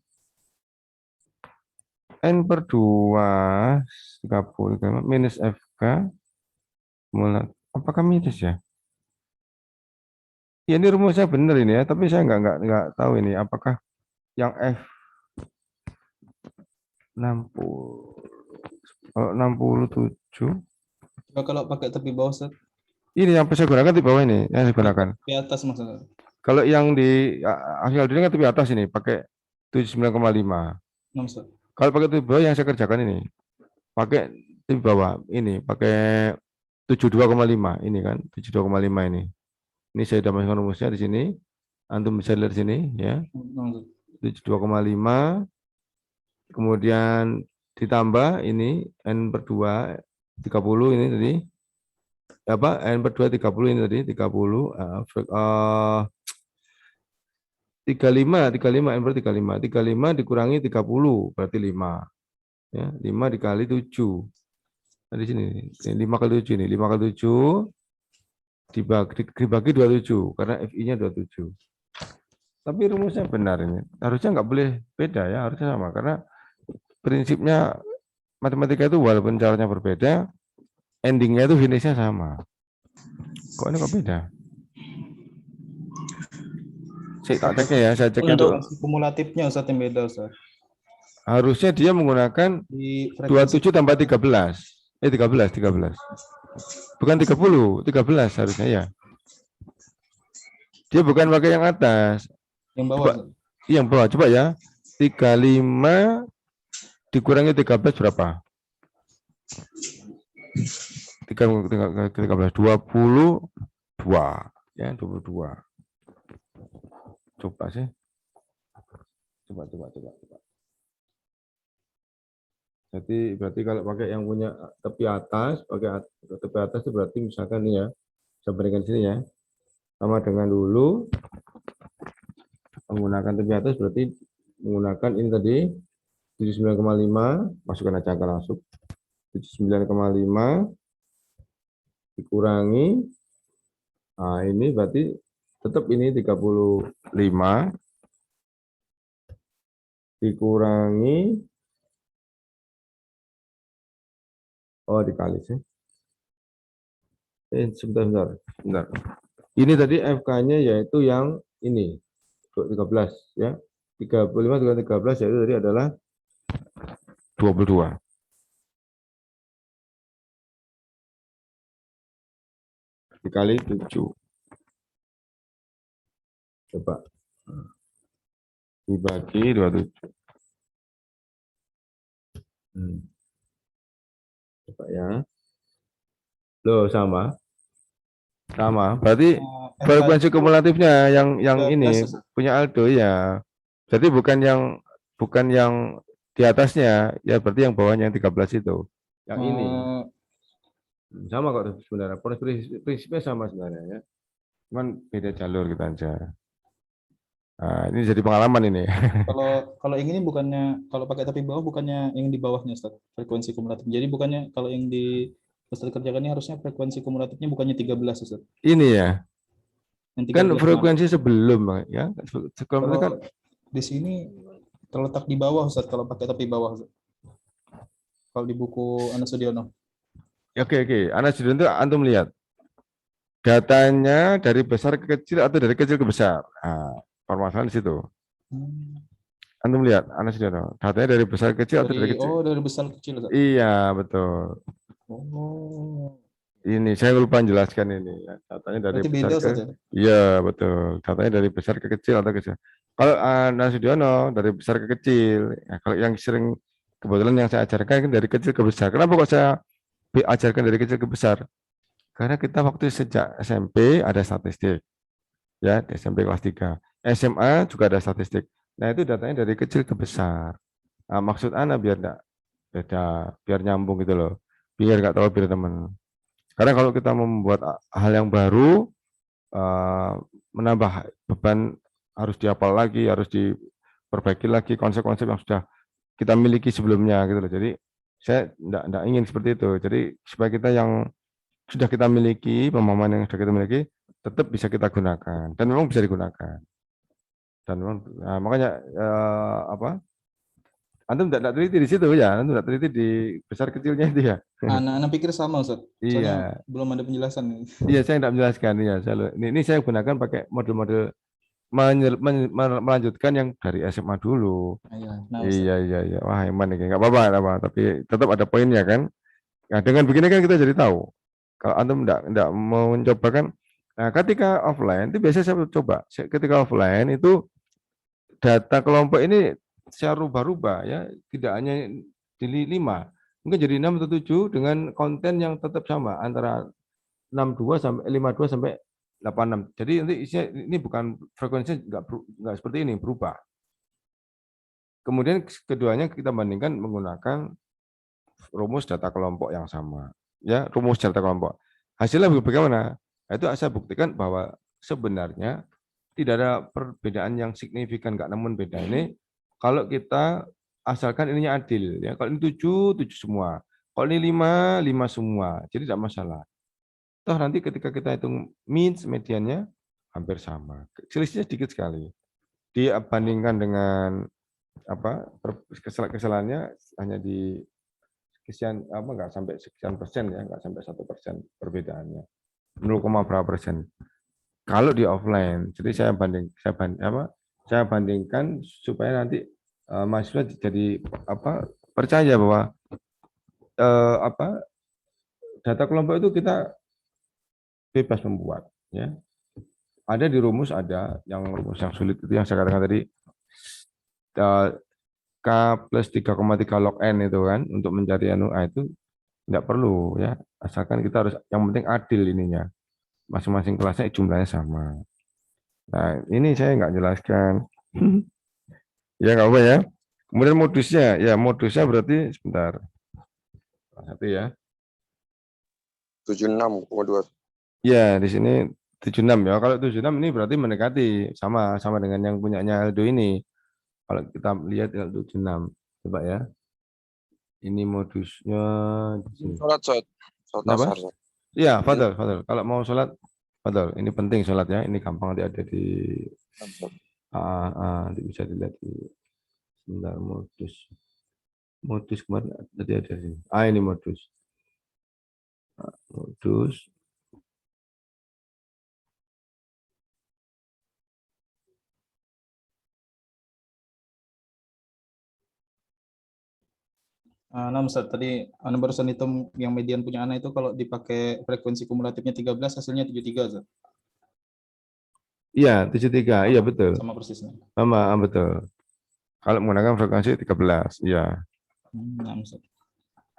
N per 2, 30, minus FK. Apakah minus ya? Ya, ini rumusnya benar ini ya, tapi saya nggak tahu ini apakah yang F 60, kalau 67. Kalau pakai tepi bawah, Ustaz. Ini yang saya gunakan di bawah ini, yang saya gunakan. Di atas maksudnya. Kalau yang di akhir ini kan tepi atas ini pakai 79,5. Kalau pakai tepi bawah yang saya kerjakan ini pakai tepi bawah ini pakai 72,5 ini kan 72,5 ini. Ini saya sudah masukkan rumusnya di sini. Antum bisa lihat di sini ya. 72,5. Kemudian ditambah ini N per 2 30 ini tadi. Apa? N per 2 30 ini tadi 30 35 N per 35 dikurangi 30 berarti 5. Ya, 5 dikali 7. Nah, di sini 5 kali 7 ini 5 kali 7 dibagi 27 karena FI-nya 27. Tapi rumusnya benar ini. Harusnya nggak boleh beda ya, harusnya sama karena prinsipnya matematika itu walaupun caranya berbeda, endingnya itu finishnya sama. Kok ini kok beda? Saya tak cek ya, saya cek untuk kumulatifnya Ustaz yang beda Ustaz. Harusnya dia menggunakan 27 tambah 13. 13. Bukan 30, 13 harusnya ya. Dia bukan pakai yang atas. Yang bawah. Coba, yang bawah, coba ya. 35 dikurangi 13 berapa? 13, 22. Ya, 22. Coba sih. Coba. Jadi berarti kalau pakai yang punya tepi atas, pakai tepi atas itu berarti misalkan nih ya, saya berikan sini ya, sama dengan dulu menggunakan tepi atas berarti menggunakan ini tadi 79,5, masukkan aja angka langsung 79,5 dikurangi, nah ini berarti tetap ini 35 dikurangi, dikali sih. Sebentar. Ini tadi FK-nya yaitu yang ini, 13 ya. 35 dengan 13 yaitu tadi adalah 22. Dikali 7. Coba. Dibagi 27. Coba ya. Loh, sama. Berarti frekuensi kumulatifnya yang ini punya Aldo ya. Jadi bukan yang di atasnya, ya berarti yang bawahnya yang 13 itu. Yang ini. Sama kok sebenarnya. Prinsipnya sama sebenarnya ya. Cuman beda jalur kita aja. Nah, ini jadi pengalaman ini. Kalau yang ini bukannya, kalau pakai tepi bawah bukannya yang di bawahnya Ustaz, frekuensi kumulatif. Jadi bukannya kalau yang di Ustaz kerjakan ini harusnya frekuensi kumulatifnya bukannya 13 Ustaz. Ini ya. Yang Kan 13 frekuensi sebelum ya. Kalau Kan di sini terletak di bawah Ustaz kalau pakai tepi bawah Ustaz. Kalau di buku Anas Sudiono. Oke. Anas Sudiono itu antum lihat. Datanya dari besar ke kecil atau dari kecil ke besar. Nah, permasalahan di situ. Antum lihat, Anas Sudiono. Datanya dari besar ke kecil atau dari kecil? Dari besar ke kecil Ustaz. Iya, betul. Ini saya lupa menjelaskan ini. Datanya dari besar beda, ke iya, betul. Datanya dari besar ke kecil atau kecil. Kalau Anas Sudiono dari besar ke kecil. Ya, kalau yang sering kebetulan yang saya ajarkan dari kecil ke besar. Kenapa kok saya ajarkan dari kecil ke besar? Karena kita waktu sejak SMP ada statistik. Ya, di SMP kelas 3. SMA juga ada statistik. Nah, itu datanya dari kecil ke besar. Nah, maksud Ana biar enggak beda, biar nyambung gitu loh. Biar nggak tahu biar teman. Karena kalau kita membuat hal yang baru, menambah beban, harus dihafal lagi, harus diperbaiki lagi konsep-konsep yang sudah kita miliki sebelumnya gitu loh. Jadi saya enggak ingin seperti itu. Jadi supaya kita yang sudah kita miliki, pemahaman yang sudah kita miliki, tetap bisa kita gunakan. Dan memang bisa digunakan. Dan memang, nah, makanya antum tidak teliti di situ ya, antum tidak teliti di besar kecilnya itu ya. Anak-anak pikir sama Ustaz. Iya. Belum ada penjelasan. Iya, saya tidak menjelaskan ya. Ini saya gunakan pakai model-model melanjutkan yang dari SMA dulu. Iya. Wah, eman nih, nggak apa-apa, tapi tetap ada poinnya kan. Nah, dengan begini kan kita jadi tahu. Kalau antum enggak mau mencoba kan, nah ketika offline itu biasanya saya coba. Ketika offline itu data kelompok ini saya rubah-rubah ya, tidak hanya di 5, mungkin jadi 6 atau 7 dengan konten yang tetap sama antara 62 sampai 52 sampai 86. Jadi nanti isinya ini bukan frekuensinya enggak seperti ini, berubah. Kemudian keduanya kita bandingkan menggunakan rumus data kelompok yang sama. Ya, rumus data kelompok. Hasilnya bagaimana? Itu saya buktikan bahwa sebenarnya tidak ada perbedaan yang signifikan, enggak, namun beda ini kalau kita asalkan ininya adil ya. Kalau ini 7 semua. Kalau ini 5 semua. Jadi tidak masalah. Toh nanti ketika kita hitung means mediannya hampir sama. Selisihnya sedikit sekali. Dibandingkan dengan kesalahannya hanya di sekian enggak sampai sekian persen ya, enggak sampai 1% perbedaannya. 0, berapa persen. Kalau di offline, jadi saya bandingkan supaya nanti mahasiswa jadi percaya bahwa data kelompok itu kita bebas membuat ya. Ada di rumus, ada yang rumus yang sulit itu yang saya katakan tadi K plus 3,3 log N itu kan untuk mencari anu A itu nggak perlu ya. Asalkan kita harus yang penting adil ininya. Masing-masing kelasnya jumlahnya sama. Nah, ini saya nggak jelaskan. Ya nggak apa ya. Kemudian modusnya, ya modusnya berarti sebentar. Satu ya. 76,2. Ya, di sini 76 ya. Kalau 76 ini berarti mendekati sama dengan yang punyanya Aldo ini. Kalau kita lihat Aldo 76. Coba ya. Ini modusnya di sini. Sholat, Sat. Sholat Kenapa? asar, Sat. Iya, Fadal, Fadal. Kalau mau sholat, Fadal. Ini penting sholat ya. Ini gampang nanti ada di nanti bisa dilihat di sebentar modus. Modus kemarin tadi ada sini. Ini modus. Modus. Nah, Ustaz, tadi Anda barusan hitung yang median punya Ana itu kalau dipakai frekuensi kumulatifnya 13 hasilnya 73, Ustaz. Iya, 73. Iya, betul. Sama persisnya. Sama, betul. Kalau menggunakan frekuensi 13, iya. Nah, Ustaz.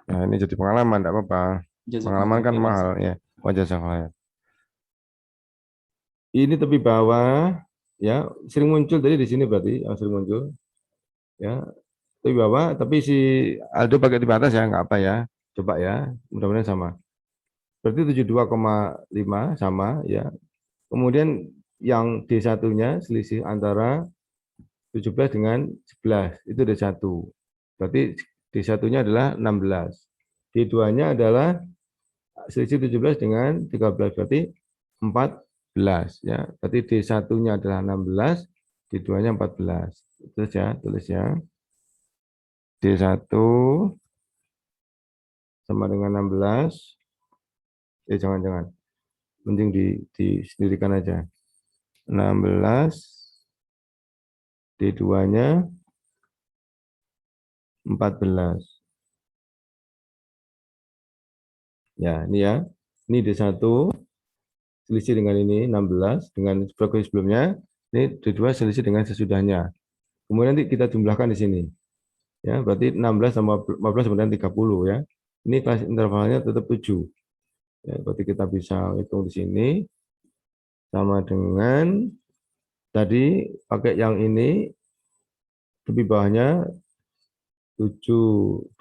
Nah, ini jadi pengalaman, tidak apa-apa. Pengalaman kan mahal, ya. Wajah saya. Ini tepi bawah, ya, sering muncul tadi di sini berarti, yang sering muncul. Ya, tepi bawah, tapi si Aldo pakai di atas ya, nggak apa ya. Coba ya, mudah-mudahan sama. Berarti 72,5 sama, ya. Kemudian yang D1-nya selisih antara 17 dengan 11, itu D1. Berarti D1-nya adalah 16. D2-nya adalah selisih 17 dengan 13, berarti 14 ya. Berarti D1-nya adalah 16, D2-nya 14. Tulis ya. D1 sama dengan 16. Jangan. Mending disendirikan aja. 16, D2-nya 14. Ya, ini ya. Ini D1 selisih dengan ini 16 dengan frekuensi sebelumnya. Ini D2 selisih dengan sesudahnya. Kemudian nanti kita jumlahkan di sini. Ya, berarti 16 tambah 14 sama dengan 30 ya. Ini kelas intervalnya tetap 7. Ya, berarti kita bisa hitung di sini sama dengan tadi pakai yang ini lebih bawahnya 2,5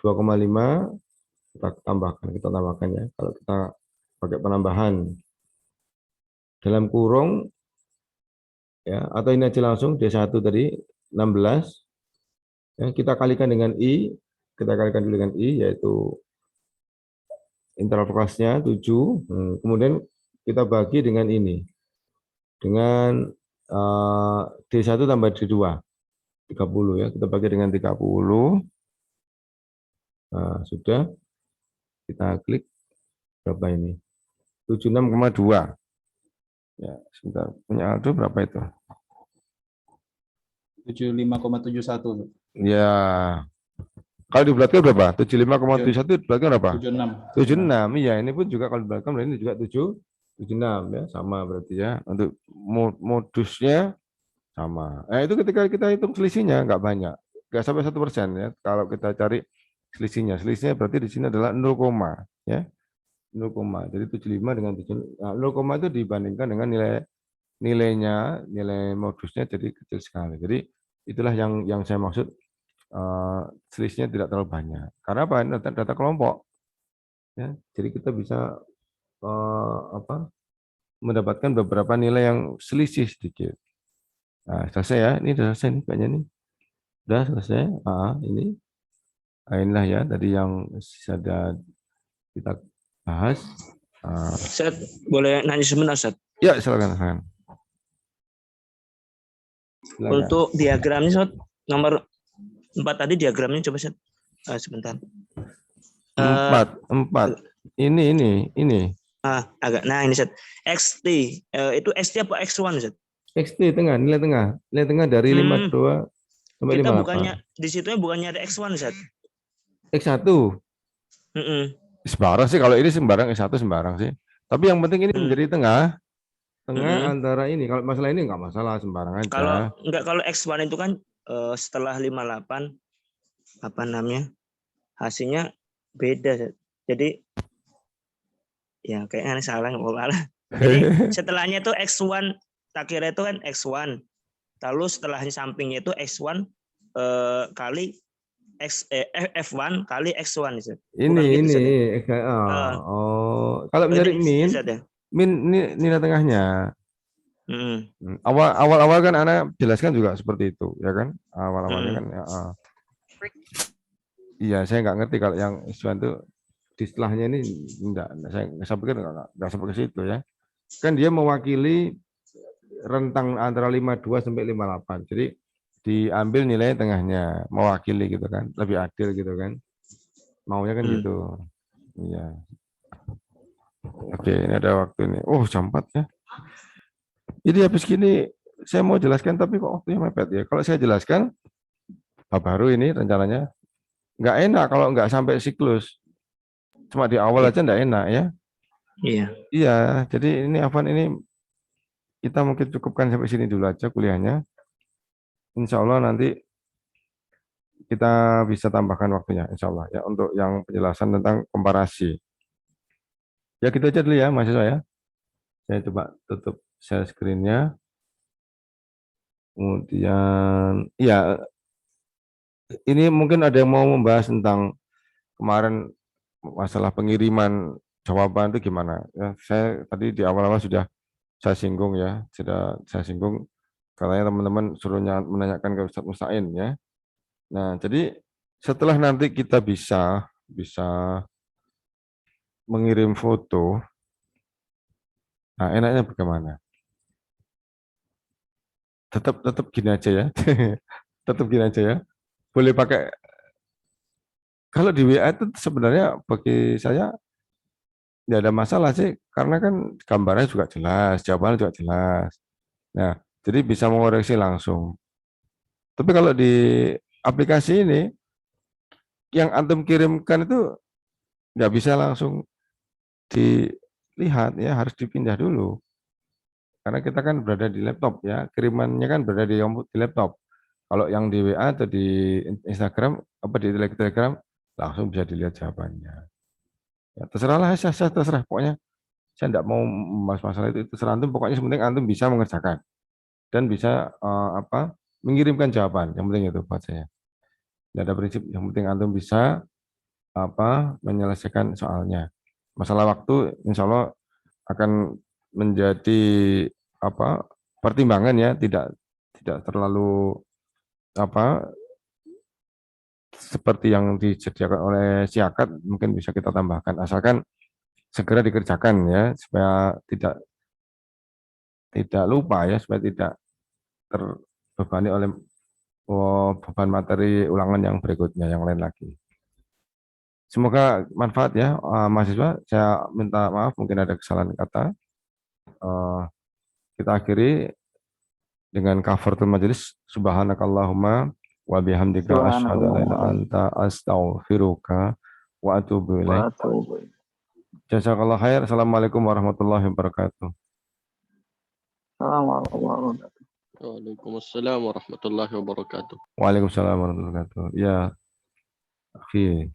kita tambahkan ya. Kalau kita pakai penambahan dalam kurung ya, atau ini aja langsung D1 tadi 16 ya, kita kalikan dengan I, yaitu interval kelasnya 7. Kemudian kita bagi dengan ini dengan D1 tambah D2 30 ya, kita bagi dengan 30. Nah, sudah kita klik berapa ini 76,2 ya. Sebentar, punya Aldo berapa itu 75,71. ya. Kalau dibulatkan berapa 75,71 dibulatkan berapa 76. Iya, ini pun juga kalau dibulatkan ini juga 76 ya, sama berarti ya. Untuk modusnya sama. Itu ketika kita hitung selisihnya nggak banyak, nggak sampai 1% ya. Kalau kita cari selisihnya berarti di sini adalah 0, ya 0, jadi 75 dengan 7. Nah, 0, itu dibandingkan dengan nilai modusnya jadi kecil sekali. Jadi itulah yang saya maksud selisihnya tidak terlalu banyak. Karena apa? Ini data kelompok. Ya, jadi kita bisa mendapatkan beberapa nilai yang selisih sedikit. Nah, selesai ya. Ini sudah selesai nih kayaknya nih. Sudah selesai. Ini. Nah, inilah ya tadi yang sudah kita bahas. Ustaz, boleh nanya sebentar, Ustaz? Ya, silakan. Untuk diagramnya, Ustaz, nomor 4 tadi diagramnya coba, Ustaz. Sebentar. 4. Ini. Agak. Nah, ini, Ustaz. XT. Itu XT apa X1, Ustaz? XT tengah, nilai tengah dari 52 sampai 58. Kita bukannya di situnya bukannya ada X1, Ustaz. X1. Sembarang sih kalau ini X1 sembarang sih. Tapi yang penting ini menjadi tengah antara ini. Kalau masalah ini enggak masalah, sembarang aja. Kalau X1 itu kan setelah 58 apa namanya, hasilnya beda, Zat. Jadi ya kayaknya salah nggak apa-apa lah. Jadi setelahnya itu X1, tak kira itu kan X1. Lalu setelahnya sampingnya itu X1 kali F1 kali X1. Zat. Bukan gitu, Zat, ya? Kalau mencari Berarti min, Zat, ya? ini nilai tengahnya. Mm-mm. Awal kan anak jelaskan juga seperti itu, ya kan? Awal-awalnya kan, ya, iya saya nggak ngerti kalau yang X1 itu di setelahnya ini saya pikir nggak sampai ke situ ya. Kan dia mewakili rentang antara 52 sampai 58. Jadi diambil nilai tengahnya, mewakili gitu kan, lebih adil gitu kan. Maunya kan gitu. Iya. Oke, ini ada waktu ini. Oh, jam 4 ya. Jadi habis gini saya mau jelaskan tapi kok waktunya mepet ya. Kalau saya jelaskan bab baru ini rencananya nggak enak kalau nggak sampai siklus. Cuma di awal aja nggak enak ya. Iya. Iya, jadi ini Afwan ini kita mungkin cukupkan sampai sini dulu aja kuliahnya. Insya Allah nanti kita bisa tambahkan waktunya, insya Allah ya untuk yang penjelasan tentang komparasi. Ya gitu aja dulu ya mahasiswa ya. Saya coba tutup share screen-nya. Kemudian, ya ini mungkin ada yang mau membahas tentang kemarin masalah pengiriman jawaban itu gimana? Ya, saya tadi di awal-awal sudah saya singgung ya, sudah saya singgung katanya teman-teman suruh menanyakan ke Ustadz Musta'in ya. Nah, jadi setelah nanti kita bisa mengirim foto, nah enaknya bagaimana? Tetap gini aja ya, tetap gini aja ya. Boleh pakai kalau di WA itu sebenarnya bagi saya tidak ada masalah sih, karena kan gambarnya juga jelas, jawabannya juga jelas. Nah, jadi bisa mengoreksi langsung. Tapi kalau di aplikasi ini, yang antum kirimkan itu nggak bisa langsung dilihat ya, harus dipindah dulu. Karena kita kan berada di laptop ya, kirimannya kan berada di laptop. Kalau yang di WA atau di Instagram, apa di Telegram, langsung bisa dilihat jawabannya. Ya, terserahlah, saya terserah. Pokoknya saya tidak mau membahas masalah itu terserah antum. Pokoknya sepenting antum bisa mengerjakan dan bisa mengirimkan jawaban. Yang penting itu buat saya. Tidak ada prinsip. Yang penting antum bisa menyelesaikan soalnya. Masalah waktu, insya Allah akan menjadi pertimbangan ya, tidak terlalu seperti yang disediakan oleh Siakat, mungkin bisa kita tambahkan asalkan segera dikerjakan ya, supaya tidak lupa ya, supaya tidak terbebani oleh beban materi ulangan yang berikutnya, yang lain lagi. Semoga manfaat ya mahasiswa. Saya minta maaf mungkin ada kesalahan kata. Kita akhiri dengan kafaratul majelis. Subhanakallahumma wa bihamdika asyhadu an la ilaha illa anta astaghfiruka wa atubu ilaik. Jazakallah khair. Assalamualaikum warahmatullahi wabarakatuh. Waalaikumsalam warahmatullahi wabarakatuh. Waalaikumsalam warahmatullahi wabarakatuh. Ya, akhi.